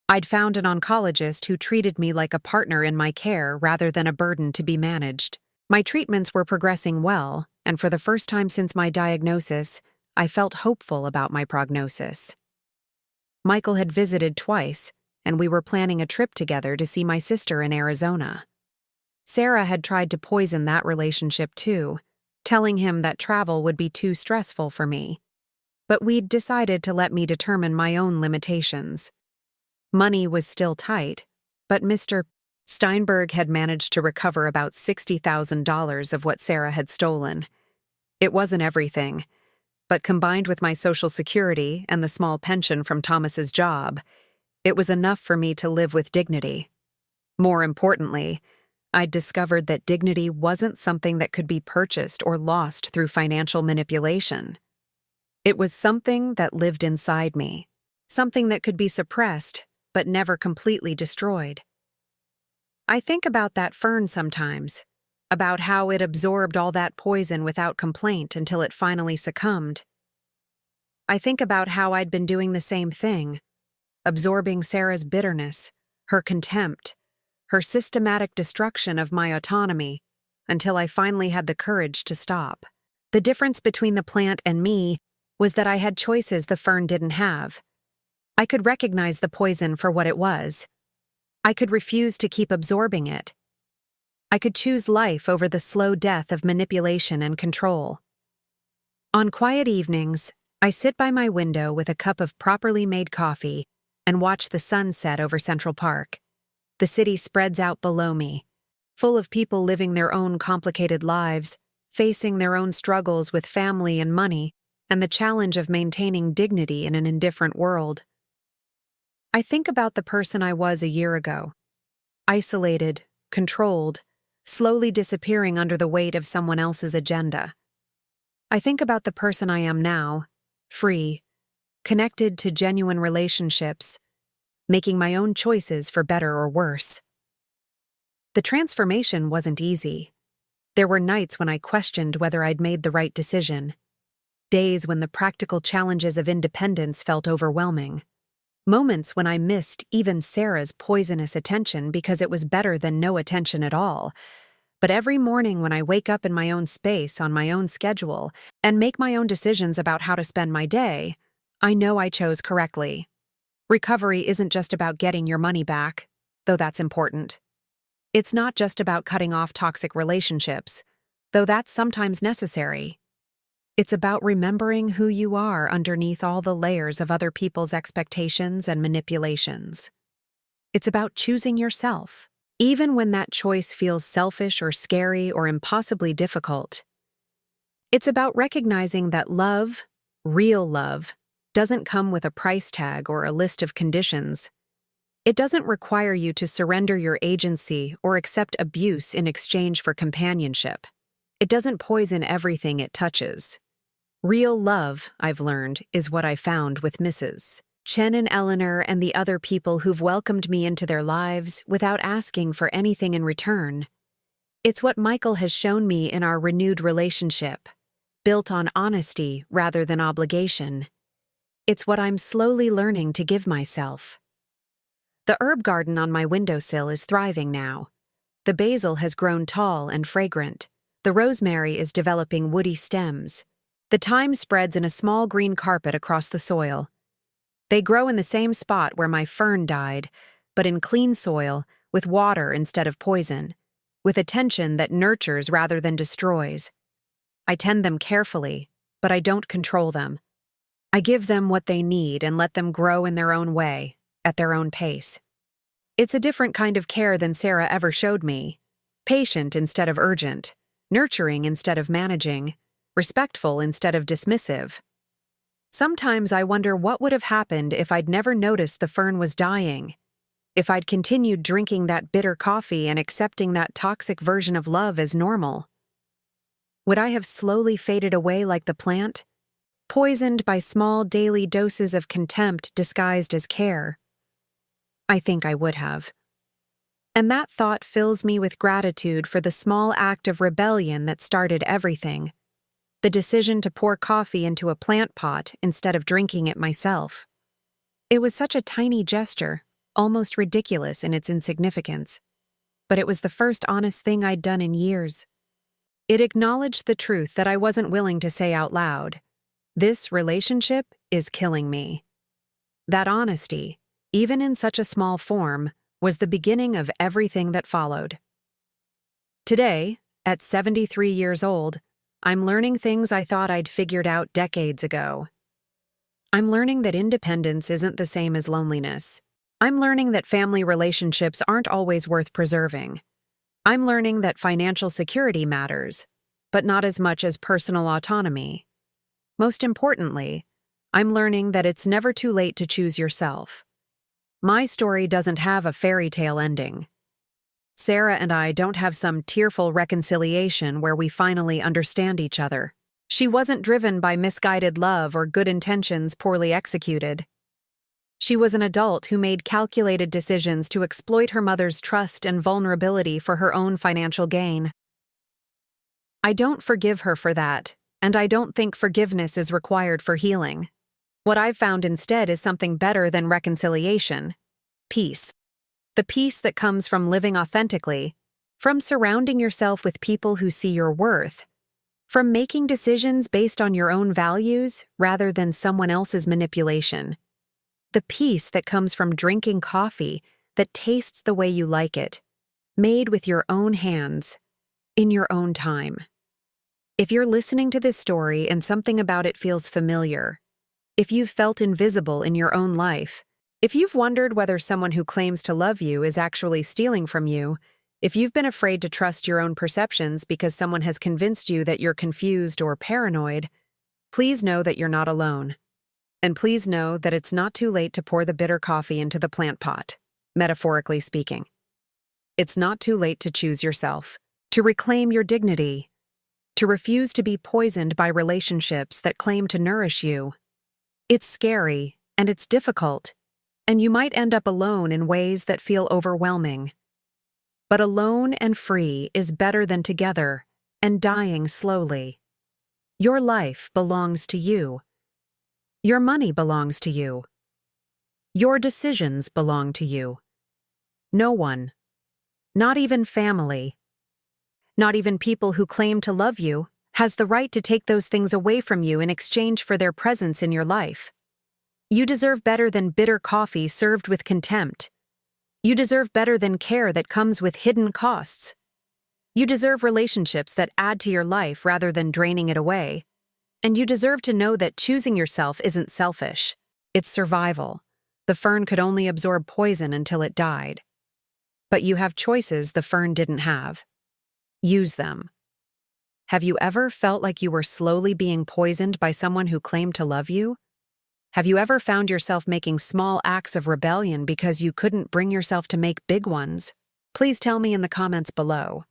I'd found an oncologist who treated me like a partner in my care rather than a burden to be managed. My treatments were progressing well, and for the first time since my diagnosis, I felt hopeful about my prognosis. Michael had visited twice, and we were planning a trip together to see my sister in Arizona. Sarah had tried to poison that relationship too, telling him that travel would be too stressful for me. But we'd decided to let me determine my own limitations. Money was still tight, but Mr. Steinberg had managed to recover about $60,000 of what Sarah had stolen. It wasn't everything, but combined with my Social Security and the small pension from Thomas's job, it was enough for me to live with dignity. More importantly, I'd discovered that dignity wasn't something that could be purchased or lost through financial manipulation. It was something that lived inside me, something that could be suppressed but never completely destroyed. I think about that fern sometimes, about how it absorbed all that poison without complaint until it finally succumbed. I think about how I'd been doing the same thing, absorbing Sarah's bitterness, her contempt, her systematic destruction of my autonomy, until I finally had the courage to stop. The difference between the plant and me was that I had choices the fern didn't have. I could recognize the poison for what it was. I could refuse to keep absorbing it. I could choose life over the slow death of manipulation and control. On quiet evenings, I sit by my window with a cup of properly made coffee and watch the sun set over Central Park. The city spreads out below me, full of people living their own complicated lives, facing their own struggles with family and money, and the challenge of maintaining dignity in an indifferent world. I think about the person I was a year ago, isolated, controlled, slowly disappearing under the weight of someone else's agenda. I think about the person I am now, free, connected to genuine relationships, making my own choices for better or worse. The transformation wasn't easy. There were nights when I questioned whether I'd made the right decision, days when the practical challenges of independence felt overwhelming. Moments when I missed even Sarah's poisonous attention because it was better than no attention at all. But every morning when I wake up in my own space on my own schedule and make my own decisions about how to spend my day, I know I chose correctly. Recovery isn't just about getting your money back, though that's important. It's not just about cutting off toxic relationships, though that's sometimes necessary. It's about remembering who you are underneath all the layers of other people's expectations and manipulations. It's about choosing yourself, even when that choice feels selfish or scary or impossibly difficult. It's about recognizing that love, real love, doesn't come with a price tag or a list of conditions. It doesn't require you to surrender your agency or accept abuse in exchange for companionship. It doesn't poison everything it touches. Real love, I've learned, is what I found with Mrs. Chen and Eleanor and the other people who've welcomed me into their lives without asking for anything in return. It's what Michael has shown me in our renewed relationship, built on honesty rather than obligation. It's what I'm slowly learning to give myself. The herb garden on my windowsill is thriving now. The basil has grown tall and fragrant. The rosemary is developing woody stems. The thyme spreads in a small green carpet across the soil. They grow in the same spot where my fern died, but in clean soil, with water instead of poison, with attention that nurtures rather than destroys. I tend them carefully, but I don't control them. I give them what they need and let them grow in their own way, at their own pace. It's a different kind of care than Sarah ever showed me. Patient instead of urgent, nurturing instead of managing, respectful instead of dismissive. Sometimes I wonder what would have happened if I'd never noticed the fern was dying, if I'd continued drinking that bitter coffee and accepting that toxic version of love as normal. Would I have slowly faded away like the plant, poisoned by small daily doses of contempt disguised as care? I think I would have. And that thought fills me with gratitude for the small act of rebellion that started everything. The decision to pour coffee into a plant pot instead of drinking it myself. It was such a tiny gesture, almost ridiculous in its insignificance. But it was the first honest thing I'd done in years. It acknowledged the truth that I wasn't willing to say out loud. This relationship is killing me. That honesty, even in such a small form, was the beginning of everything that followed. Today, at 73 years old, I'm learning things I thought I'd figured out decades ago. I'm learning that independence isn't the same as loneliness. I'm learning that family relationships aren't always worth preserving. I'm learning that financial security matters, but not as much as personal autonomy. Most importantly, I'm learning that it's never too late to choose yourself. My story doesn't have a fairy tale ending. Sarah and I don't have some tearful reconciliation where we finally understand each other. She wasn't driven by misguided love or good intentions poorly executed. She was an adult who made calculated decisions to exploit her mother's trust and vulnerability for her own financial gain. I don't forgive her for that, and I don't think forgiveness is required for healing. What I've found instead is something better than reconciliation: peace. The peace that comes from living authentically, from surrounding yourself with people who see your worth, from making decisions based on your own values rather than someone else's manipulation. The peace that comes from drinking coffee that tastes the way you like it, made with your own hands, in your own time. If you're listening to this story and something about it feels familiar, if you've felt invisible in your own life, if you've wondered whether someone who claims to love you is actually stealing from you, if you've been afraid to trust your own perceptions because someone has convinced you that you're confused or paranoid, please know that you're not alone. And please know that it's not too late to pour the bitter coffee into the plant pot, metaphorically speaking. It's not too late to choose yourself, to reclaim your dignity, to refuse to be poisoned by relationships that claim to nourish you. It's scary, and it's difficult, and you might end up alone in ways that feel overwhelming. But alone and free is better than together and dying slowly. Your life belongs to you. Your money belongs to you. Your decisions belong to you. No one, not even family, not even people who claim to love you, has the right to take those things away from you in exchange for their presence in your life. You deserve better than bitter coffee served with contempt. You deserve better than care that comes with hidden costs. You deserve relationships that add to your life rather than draining it away. And you deserve to know that choosing yourself isn't selfish. It's survival. The fern could only absorb poison until it died. But you have choices the fern didn't have. Use them. Have you ever felt like you were slowly being poisoned by someone who claimed to love you? Have you ever found yourself making small acts of rebellion because you couldn't bring yourself to make big ones? Please tell me in the comments below.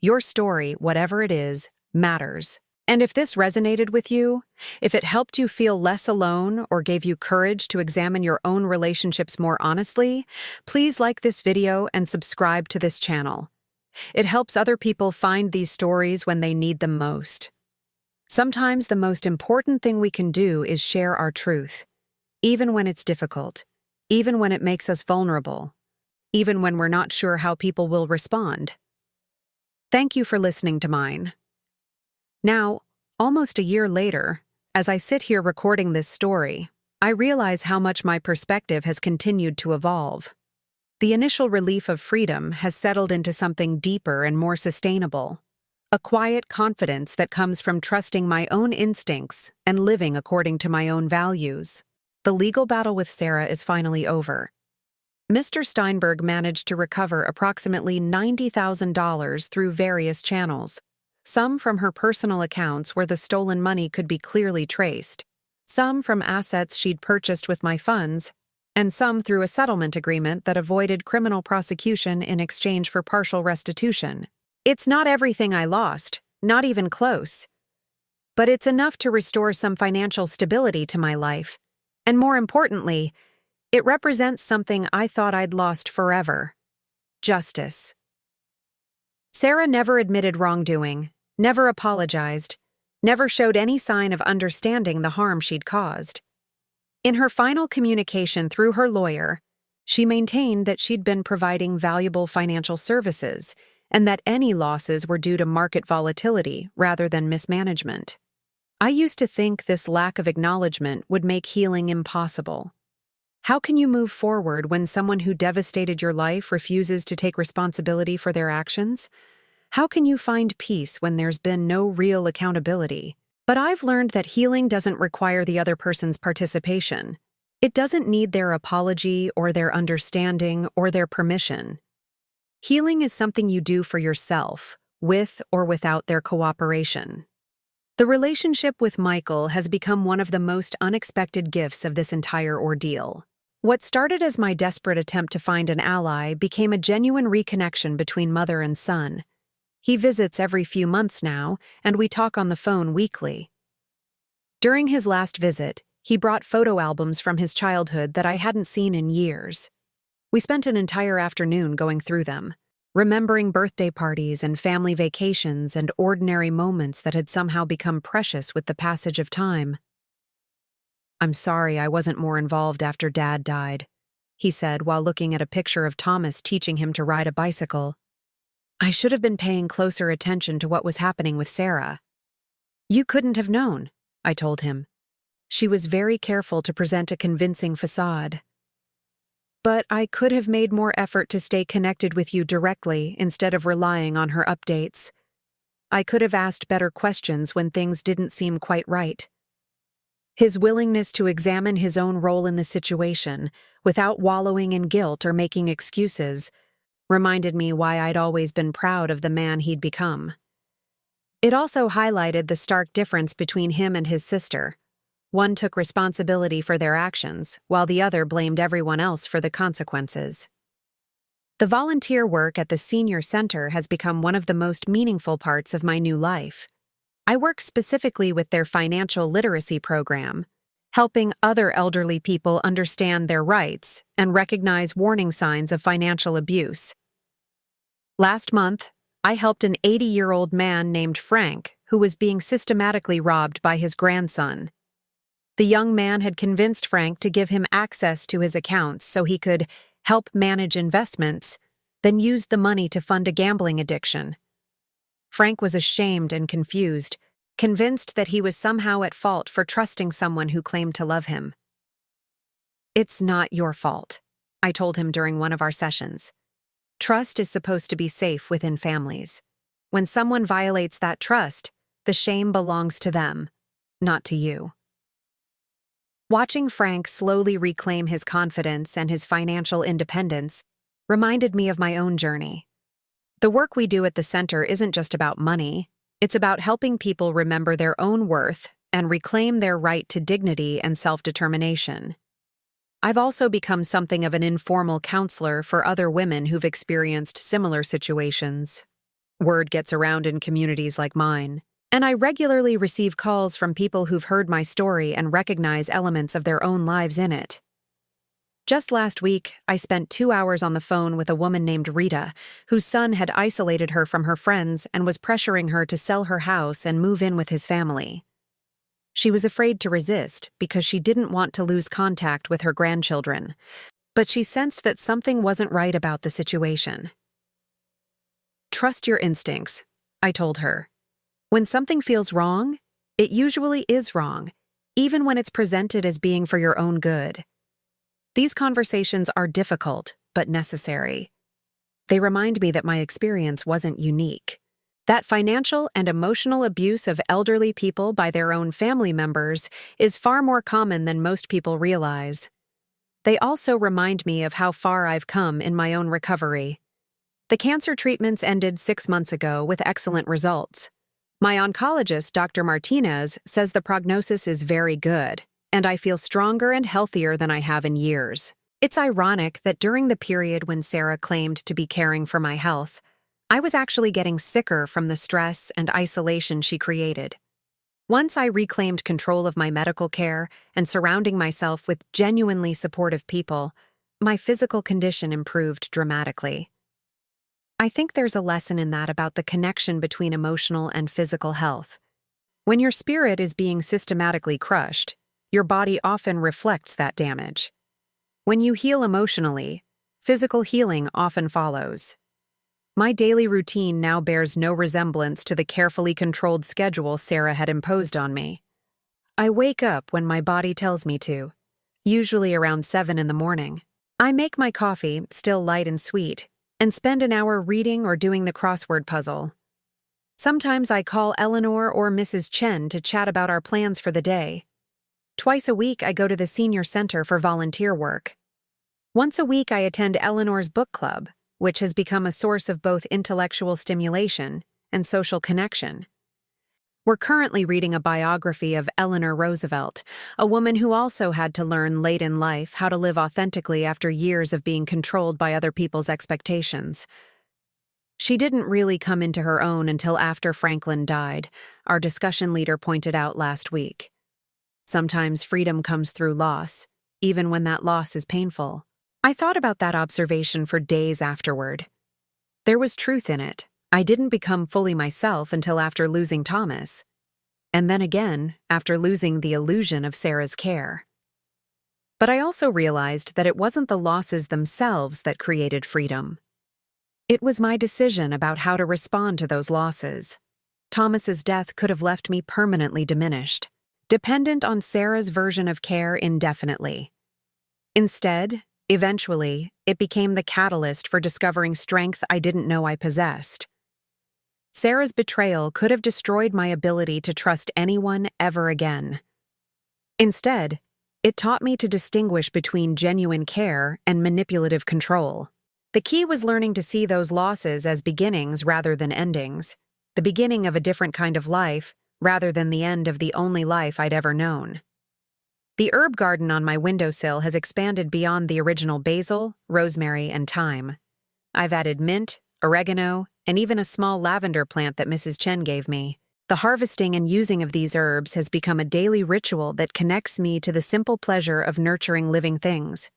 Your story, whatever it is, matters. And if this resonated with you, if it helped you feel less alone or gave you courage to examine your own relationships more honestly, please like this video and subscribe to this channel. It helps other people find these stories when they need them most. Sometimes the most important thing we can do is share our truth, even when it's difficult, even when it makes us vulnerable, even when we're not sure how people will respond. Thank you for listening to mine. Now, almost a year later, as I sit here recording this story, I realize how much my perspective has continued to evolve. The initial relief of freedom has settled into something deeper and more sustainable, a quiet confidence that comes from trusting my own instincts and living according to my own values. The legal battle with Sarah is finally over. Mr. Steinberg managed to recover approximately $90,000 through various channels. Some from her personal accounts where the stolen money could be clearly traced, some from assets she'd purchased with my funds, and some through a settlement agreement that avoided criminal prosecution in exchange for partial restitution. It's not everything I lost, not even close. But it's enough to restore some financial stability to my life. And more importantly, it represents something I thought I'd lost forever: justice. Sarah never admitted wrongdoing, never apologized, never showed any sign of understanding the harm she'd caused. In her final communication through her lawyer, she maintained that she'd been providing valuable financial services and that any losses were due to market volatility rather than mismanagement. I used to think this lack of acknowledgement would make healing impossible. How can you move forward when someone who devastated your life refuses to take responsibility for their actions? How can you find peace when there's been no real accountability? But I've learned that healing doesn't require the other person's participation. It doesn't need their apology or their understanding or their permission. Healing is something you do for yourself, with or without their cooperation. The relationship with Michael has become one of the most unexpected gifts of this entire ordeal. What started as my desperate attempt to find an ally became a genuine reconnection between mother and son. He visits every few months now, and we talk on the phone weekly. During his last visit, he brought photo albums from his childhood that I hadn't seen in years. We spent an entire afternoon going through them, remembering birthday parties and family vacations and ordinary moments that had somehow become precious with the passage of time. "I'm sorry I wasn't more involved after Dad died," he said while looking at a picture of Thomas teaching him to ride a bicycle. "I should have been paying closer attention to what was happening with Sarah." "You couldn't have known," I told him. "She was very careful to present a convincing facade. But I could have made more effort to stay connected with you directly instead of relying on her updates. I could have asked better questions when things didn't seem quite right." His willingness to examine his own role in the situation, without wallowing in guilt or making excuses, reminded me why I'd always been proud of the man he'd become. It also highlighted the stark difference between him and his sister. One took responsibility for their actions, while the other blamed everyone else for the consequences. The volunteer work at the senior center has become one of the most meaningful parts of my new life. I work specifically with their financial literacy program, helping other elderly people understand their rights and recognize warning signs of financial abuse. Last month, I helped an 80-year-old man named Frank who was being systematically robbed by his grandson. The young man had convinced Frank to give him access to his accounts so he could help manage investments, then use the money to fund a gambling addiction. Frank was ashamed and confused, convinced that he was somehow at fault for trusting someone who claimed to love him. "It's not your fault," I told him during one of our sessions. "Trust is supposed to be safe within families. When someone violates that trust, the shame belongs to them, not to you." Watching Frank slowly reclaim his confidence and his financial independence reminded me of my own journey. The work we do at the center isn't just about money, it's about helping people remember their own worth and reclaim their right to dignity and self-determination. I've also become something of an informal counselor for other women who've experienced similar situations. Word gets around in communities like mine, and I regularly receive calls from people who've heard my story and recognize elements of their own lives in it. Just last week, I spent 2 hours on the phone with a woman named Rita, whose son had isolated her from her friends and was pressuring her to sell her house and move in with his family. She was afraid to resist because she didn't want to lose contact with her grandchildren, but she sensed that something wasn't right about the situation. Trust your instincts, I told her. When something feels wrong, it usually is wrong, even when it's presented as being for your own good. These conversations are difficult, but necessary. They remind me that my experience wasn't unique. That financial and emotional abuse of elderly people by their own family members is far more common than most people realize. They also remind me of how far I've come in my own recovery. The cancer treatments ended 6 months ago with excellent results. My oncologist, Dr. Martinez, says the prognosis is very good, and I feel stronger and healthier than I have in years. It's ironic that during the period when Sarah claimed to be caring for my health, I was actually getting sicker from the stress and isolation she created. Once I reclaimed control of my medical care and surrounding myself with genuinely supportive people, my physical condition improved dramatically. I think there's a lesson in that about the connection between emotional and physical health. When your spirit is being systematically crushed, your body often reflects that damage. When you heal emotionally, physical healing often follows. My daily routine now bears no resemblance to the carefully controlled schedule Sarah had imposed on me. I wake up when my body tells me to, usually around 7 in the morning. I make my coffee, still light and sweet, and spend an hour reading or doing the crossword puzzle. Sometimes I call Eleanor or Mrs. Chen to chat about our plans for the day. Twice a week, I go to the senior center for volunteer work. Once a week, I attend Eleanor's book club, which has become a source of both intellectual stimulation and social connection. We're currently reading a biography of Eleanor Roosevelt, a woman who also had to learn late in life how to live authentically after years of being controlled by other people's expectations. She didn't really come into her own until after Franklin died, our discussion leader pointed out last week. Sometimes freedom comes through loss, even when that loss is painful. I thought about that observation for days afterward. There was truth in it. I didn't become fully myself until after losing Thomas, and then again after losing the illusion of Sarah's care. But I also realized that it wasn't the losses themselves that created freedom. It was my decision about how to respond to those losses. Thomas's death could have left me permanently diminished, dependent on Sarah's version of care indefinitely. Instead, eventually, it became the catalyst for discovering strength I didn't know I possessed. Sarah's betrayal could have destroyed my ability to trust anyone ever again. Instead, it taught me to distinguish between genuine care and manipulative control. The key was learning to see those losses as beginnings rather than endings, the beginning of a different kind of life rather than the end of the only life I'd ever known. The herb garden on my windowsill has expanded beyond the original basil, rosemary, and thyme. I've added mint, oregano, and even a small lavender plant that Mrs. Chen gave me. The harvesting and using of these herbs has become a daily ritual that connects me to the simple pleasure of nurturing living things.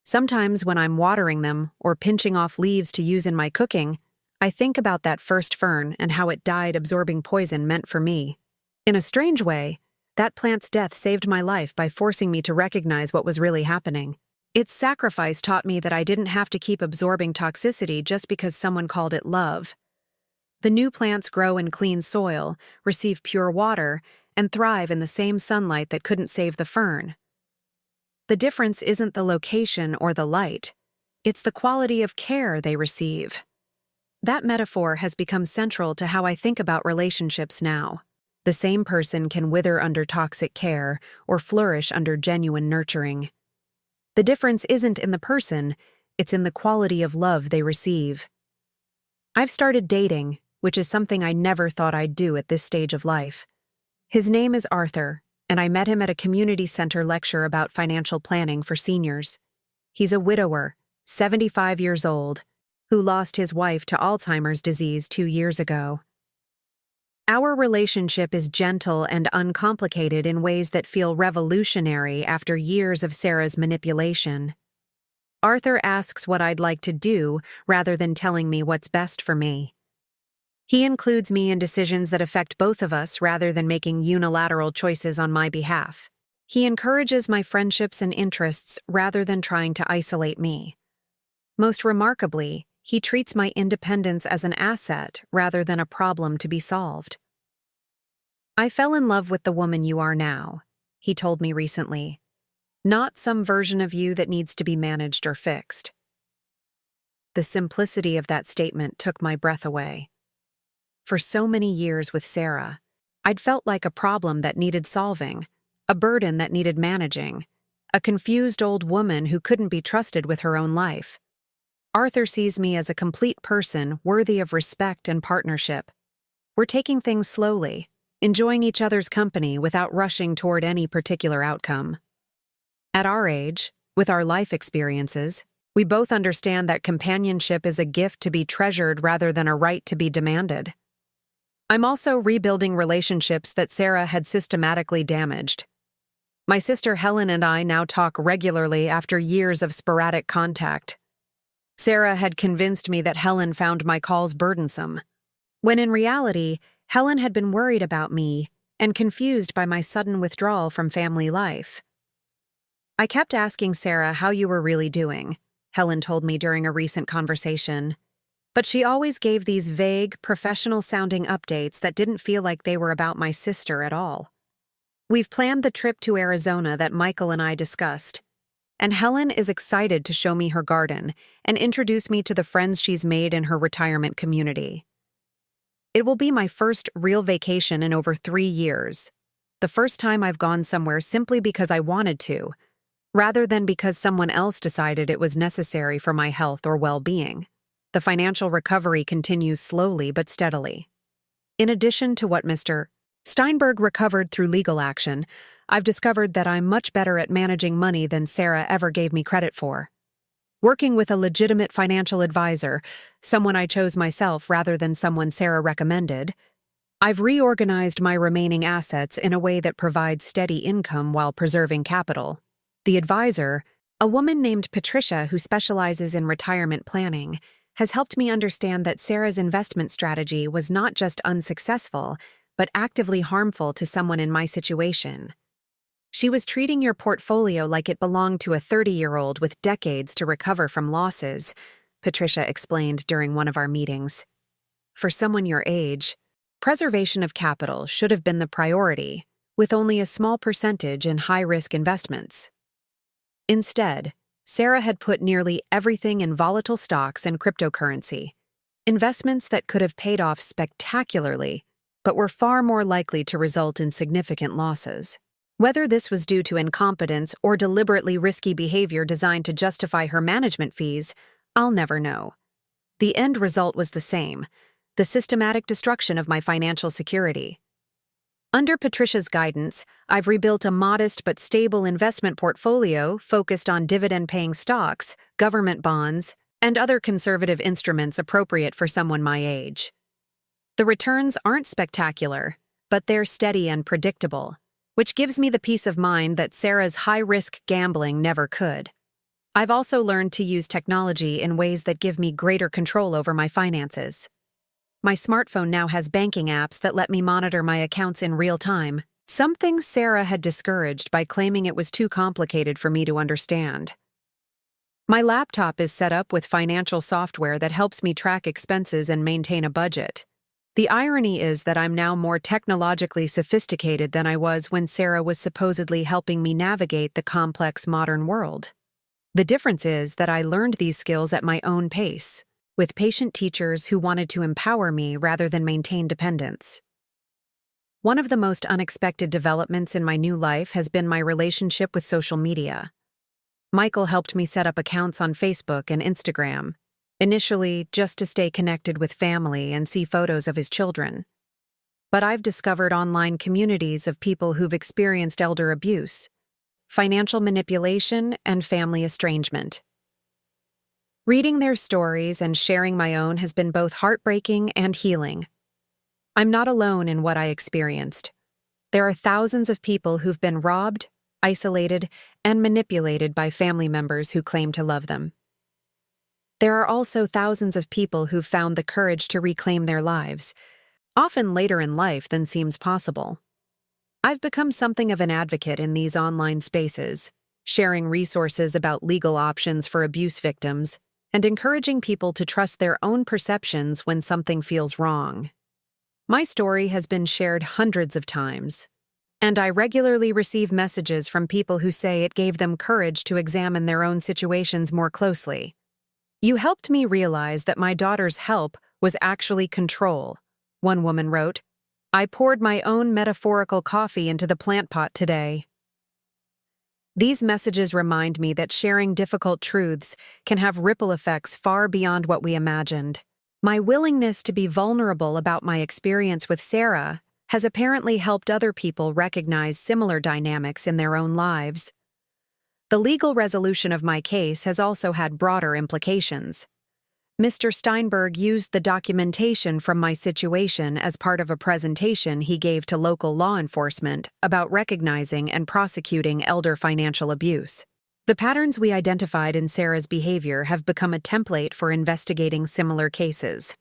Sometimes when I'm watering them or pinching off leaves to use in my cooking, I think about that first fern and how it died absorbing poison meant for me. In a strange way, that plant's death saved my life by forcing me to recognize what was really happening. Its sacrifice taught me that I didn't have to keep absorbing toxicity just because someone called it love. The new plants grow in clean soil, receive pure water, and thrive in the same sunlight that couldn't save the fern. The difference isn't the location or the light. It's the quality of care they receive. That metaphor has become central to how I think about relationships now. The same person can wither under toxic care or flourish under genuine nurturing. The difference isn't in the person, it's in the quality of love they receive. I've started dating, which is something I never thought I'd do at this stage of life. His name is Arthur, and I met him at a community center lecture about financial planning for seniors. He's a widower, 75 years old, who lost his wife to Alzheimer's disease 2 years ago. Our relationship is gentle and uncomplicated in ways that feel revolutionary after years of Sarah's manipulation. Arthur asks what I'd like to do rather than telling me what's best for me. He includes me in decisions that affect both of us rather than making unilateral choices on my behalf. He encourages my friendships and interests rather than trying to isolate me. Most remarkably, he treats my independence as an asset rather than a problem to be solved. I fell in love with the woman you are now, he told me recently. Not some version of you that needs to be managed or fixed. The simplicity of that statement took my breath away. For so many years with Sarah, I'd felt like a problem that needed solving, a burden that needed managing, a confused old woman who couldn't be trusted with her own life. Arthur sees me as a complete person worthy of respect and partnership. We're taking things slowly, enjoying each other's company without rushing toward any particular outcome. At our age, with our life experiences, we both understand that companionship is a gift to be treasured rather than a right to be demanded. I'm also rebuilding relationships that Sarah had systematically damaged. My sister Helen and I now talk regularly after years of sporadic contact. Sarah had convinced me that Helen found my calls burdensome, when in reality, Helen had been worried about me and confused by my sudden withdrawal from family life. I kept asking Sarah how you were really doing, Helen told me during a recent conversation. But she always gave these vague, professional-sounding updates that didn't feel like they were about my sister at all. We've planned the trip to Arizona that Michael and I discussed, and Helen is excited to show me her garden and introduce me to the friends she's made in her retirement community. It will be my first real vacation in over 3 years, the first time I've gone somewhere simply because I wanted to, rather than because someone else decided it was necessary for my health or well-being. The financial recovery continues slowly but steadily. In addition to what Mr. Steinberg recovered through legal action, I've discovered that I'm much better at managing money than Sarah ever gave me credit for. Working with a legitimate financial advisor, someone I chose myself rather than someone Sarah recommended, I've reorganized my remaining assets in a way that provides steady income while preserving capital. The advisor, a woman named Patricia who specializes in retirement planning, has helped me understand that Sarah's investment strategy was not just unsuccessful, but actively harmful to someone in my situation. She was treating your portfolio like it belonged to a 30-year-old with decades to recover from losses, Patricia explained during one of our meetings. For someone your age, preservation of capital should have been the priority, with only a small percentage in high-risk investments. Instead, Sarah had put nearly everything in volatile stocks and cryptocurrency, investments that could have paid off spectacularly, but were far more likely to result in significant losses. Whether this was due to incompetence or deliberately risky behavior designed to justify her management fees, I'll never know. The end result was the same: the systematic destruction of my financial security. Under Patricia's guidance, I've rebuilt a modest but stable investment portfolio focused on dividend-paying stocks, government bonds, and other conservative instruments appropriate for someone my age. The returns aren't spectacular, but they're steady and predictable, which gives me the peace of mind that Sarah's high-risk gambling never could. I've also learned to use technology in ways that give me greater control over my finances. My smartphone now has banking apps that let me monitor my accounts in real time, something Sarah had discouraged by claiming it was too complicated for me to understand. My laptop is set up with financial software that helps me track expenses and maintain a budget. The irony is that I'm now more technologically sophisticated than I was when Sarah was supposedly helping me navigate the complex modern world. The difference is that I learned these skills at my own pace, with patient teachers who wanted to empower me rather than maintain dependence. One of the most unexpected developments in my new life has been my relationship with social media. Michael helped me set up accounts on Facebook and Instagram, initially just to stay connected with family and see photos of his children. But I've discovered online communities of people who've experienced elder abuse, financial manipulation, and family estrangement. Reading their stories and sharing my own has been both heartbreaking and healing. I'm not alone in what I experienced. There are thousands of people who've been robbed, isolated, and manipulated by family members who claim to love them. There are also thousands of people who've found the courage to reclaim their lives, often later in life than seems possible. I've become something of an advocate in these online spaces, sharing resources about legal options for abuse victims and encouraging people to trust their own perceptions when something feels wrong. My story has been shared hundreds of times, and I regularly receive messages from people who say it gave them courage to examine their own situations more closely. "You helped me realize that my daughter's help was actually control," one woman wrote. "I poured my own metaphorical coffee into the plant pot today." These messages remind me that sharing difficult truths can have ripple effects far beyond what we imagined. My willingness to be vulnerable about my experience with Sarah has apparently helped other people recognize similar dynamics in their own lives. The legal resolution of my case has also had broader implications. Mr. Steinberg used the documentation from my situation as part of a presentation he gave to local law enforcement about recognizing and prosecuting elder financial abuse. The patterns we identified in Sarah's behavior have become a template for investigating similar cases.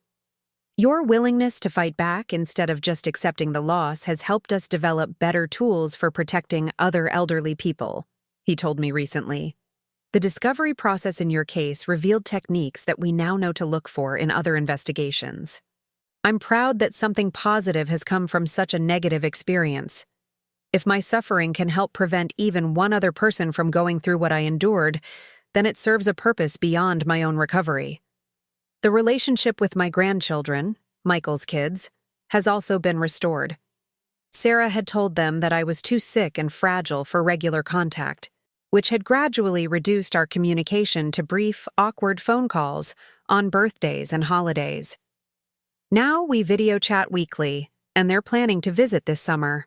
Your willingness to fight back instead of just accepting the loss has helped us develop better tools for protecting other elderly people, he told me recently. The discovery process in your case revealed techniques that we now know to look for in other investigations. I'm proud that something positive has come from such a negative experience. If my suffering can help prevent even one other person from going through what I endured, then it serves a purpose beyond my own recovery. The relationship with my grandchildren, Michael's kids, has also been restored. Sarah had told them that I was too sick and fragile for regular contact, which had gradually reduced our communication to brief, awkward phone calls on birthdays and holidays. Now we video chat weekly, and they're planning to visit this summer.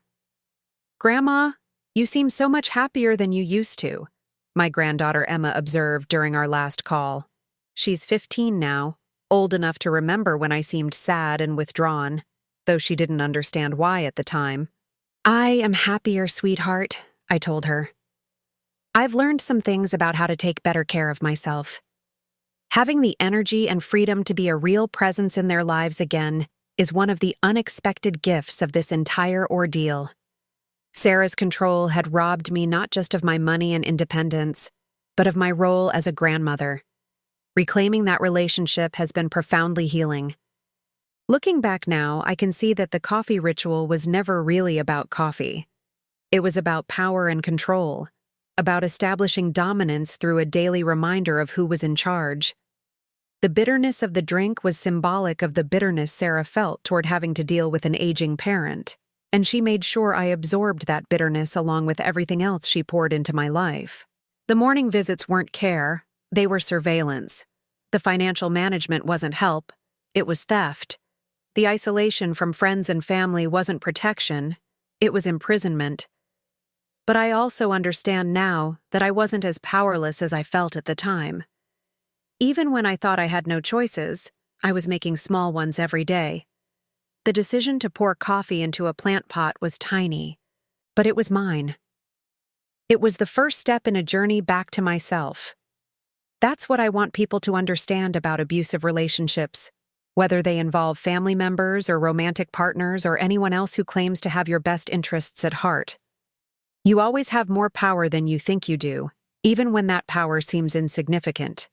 "Grandma, you seem so much happier than you used to," my granddaughter Emma observed during our last call. She's 15 now, old enough to remember when I seemed sad and withdrawn, though she didn't understand why at the time. "I am happier, sweetheart," I told her. "I've learned some things about how to take better care of myself." Having the energy and freedom to be a real presence in their lives again is one of the unexpected gifts of this entire ordeal. Sarah's control had robbed me not just of my money and independence, but of my role as a grandmother. Reclaiming that relationship has been profoundly healing. Looking back now, I can see that the coffee ritual was never really about coffee. It was about power and control, about establishing dominance through a daily reminder of who was in charge. The bitterness of the drink was symbolic of the bitterness Sarah felt toward having to deal with an aging parent, and she made sure I absorbed that bitterness along with everything else she poured into my life. The morning visits weren't care, they were surveillance. The financial management wasn't help, it was theft. The isolation from friends and family wasn't protection, it was imprisonment. But I also understand now that I wasn't as powerless as I felt at the time. Even when I thought I had no choices, I was making small ones every day. The decision to pour coffee into a plant pot was tiny, but it was mine. It was the first step in a journey back to myself. That's what I want people to understand about abusive relationships, whether they involve family members or romantic partners or anyone else who claims to have your best interests at heart. You always have more power than you think you do, even when that power seems insignificant.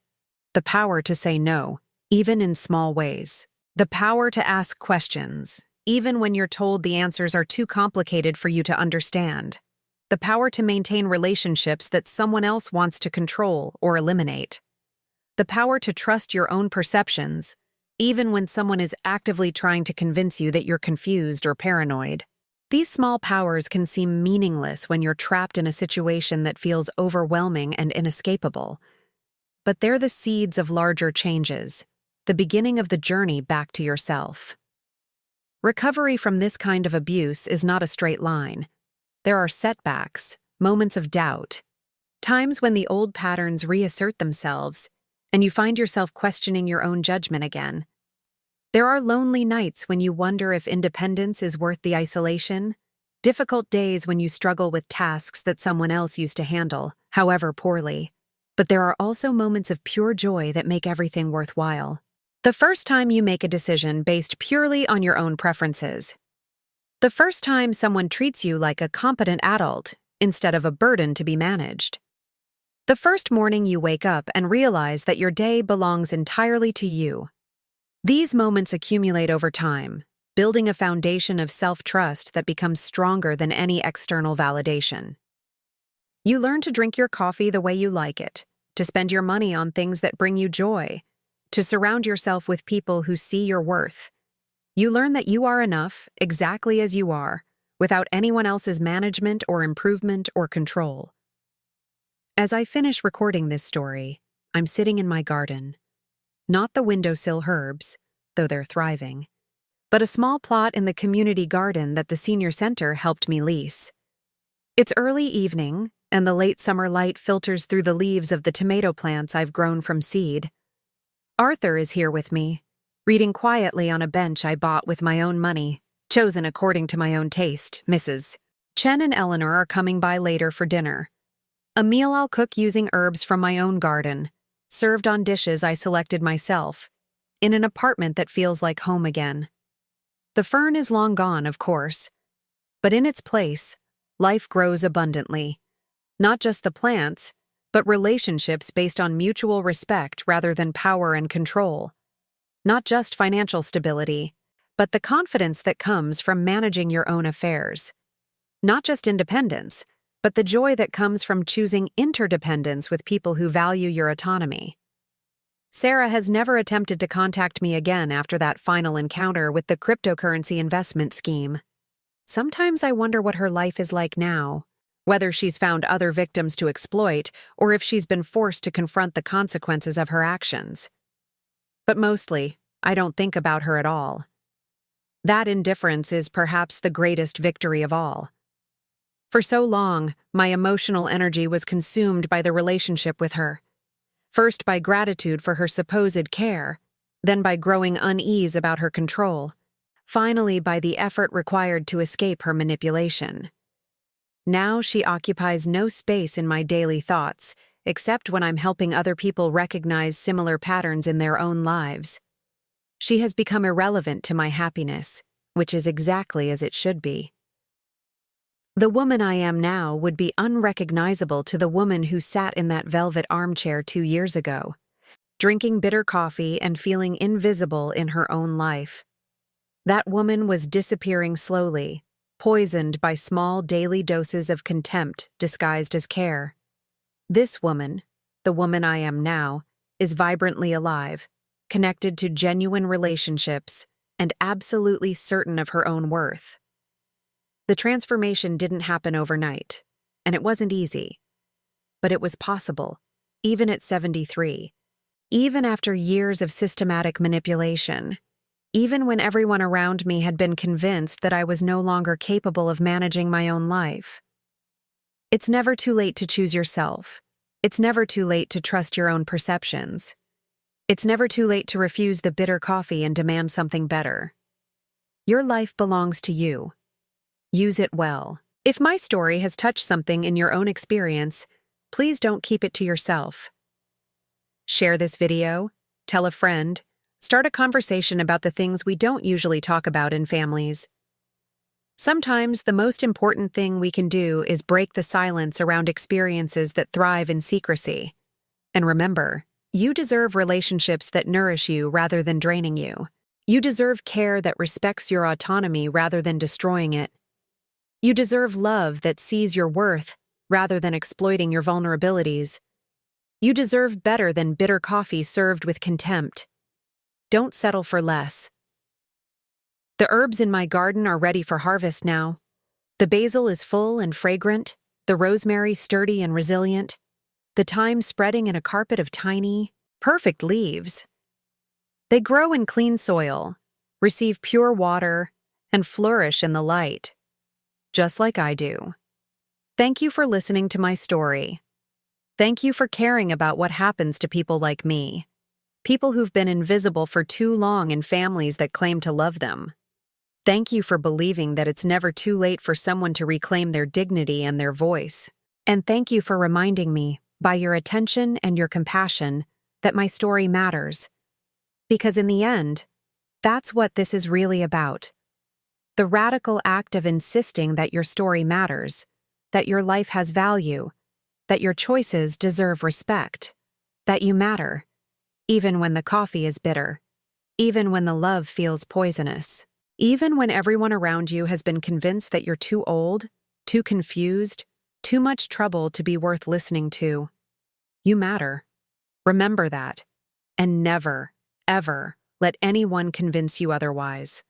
The power to say no, even in small ways. The power to ask questions, even when you're told the answers are too complicated for you to understand. The power to maintain relationships that someone else wants to control or eliminate. The power to trust your own perceptions, even when someone is actively trying to convince you that you're confused or paranoid. These small powers can seem meaningless when you're trapped in a situation that feels overwhelming and inescapable. But they're the seeds of larger changes, the beginning of the journey back to yourself. Recovery from this kind of abuse is not a straight line. There are setbacks, moments of doubt, times when the old patterns reassert themselves, and you find yourself questioning your own judgment again. There are lonely nights when you wonder if independence is worth the isolation, difficult days when you struggle with tasks that someone else used to handle, however poorly. But there are also moments of pure joy that make everything worthwhile. The first time you make a decision based purely on your own preferences. The first time someone treats you like a competent adult instead of a burden to be managed. The first morning you wake up and realize that your day belongs entirely to you. These moments accumulate over time, building a foundation of self-trust that becomes stronger than any external validation. You learn to drink your coffee the way you like it, to spend your money on things that bring you joy, to surround yourself with people who see your worth. You learn that you are enough, exactly as you are, without anyone else's management or improvement or control. As I finish recording this story, I'm sitting in my garden. Not the windowsill herbs, though they're thriving, but a small plot in the community garden that the senior center helped me lease. It's early evening, and the late summer light filters through the leaves of the tomato plants I've grown from seed. Arthur is here with me, reading quietly on a bench I bought with my own money, chosen according to my own taste, Mrs. Chen and Eleanor are coming by later for dinner. A meal I'll cook using herbs from my own garden, served on dishes I selected myself, in an apartment that feels like home again. The fern is long gone, of course, but in its place, life grows abundantly. Not just the plants, but relationships based on mutual respect rather than power and control. Not just financial stability, but the confidence that comes from managing your own affairs. Not just independence, but the joy that comes from choosing interdependence with people who value your autonomy. Sarah has never attempted to contact me again after that final encounter with the cryptocurrency investment scheme. Sometimes I wonder what her life is like now, whether she's found other victims to exploit or if she's been forced to confront the consequences of her actions. But mostly, I don't think about her at all. That indifference is perhaps the greatest victory of all. For so long, my emotional energy was consumed by the relationship with her. First by gratitude for her supposed care, then by growing unease about her control, finally by the effort required to escape her manipulation. Now she occupies no space in my daily thoughts, except when I'm helping other people recognize similar patterns in their own lives. She has become irrelevant to my happiness, which is exactly as it should be. The woman I am now would be unrecognizable to the woman who sat in that velvet armchair 2 years ago, drinking bitter coffee and feeling invisible in her own life. That woman was disappearing slowly, poisoned by small daily doses of contempt disguised as care. This woman, the woman I am now, is vibrantly alive, connected to genuine relationships, and absolutely certain of her own worth. The transformation didn't happen overnight, and it wasn't easy. But it was possible, even at 73, even after years of systematic manipulation, even when everyone around me had been convinced that I was no longer capable of managing my own life. It's never too late to choose yourself. It's never too late to trust your own perceptions. It's never too late to refuse the bitter coffee and demand something better. Your life belongs to you. Use it well. If my story has touched something in your own experience, please don't keep it to yourself. Share this video, tell a friend, start a conversation about the things we don't usually talk about in families. Sometimes the most important thing we can do is break the silence around experiences that thrive in secrecy. And remember, you deserve relationships that nourish you rather than draining you. You deserve care that respects your autonomy rather than destroying it. You deserve love that sees your worth rather than exploiting your vulnerabilities. You deserve better than bitter coffee served with contempt. Don't settle for less. The herbs in my garden are ready for harvest now. The basil is full and fragrant, the rosemary sturdy and resilient, the thyme spreading in a carpet of tiny, perfect leaves. They grow in clean soil, receive pure water, and flourish in the light, just like I do. Thank you for listening to my story. Thank you for caring about what happens to people like me, people who've been invisible for too long in families that claim to love them. Thank you for believing that it's never too late for someone to reclaim their dignity and their voice. And thank you for reminding me, by your attention and your compassion, that my story matters. Because in the end, that's what this is really about. The radical act of insisting that your story matters, that your life has value, that your choices deserve respect, that you matter, even when the coffee is bitter, even when the love feels poisonous, even when everyone around you has been convinced that you're too old, too confused, too much trouble to be worth listening to. You matter. Remember that, and never, ever let anyone convince you otherwise.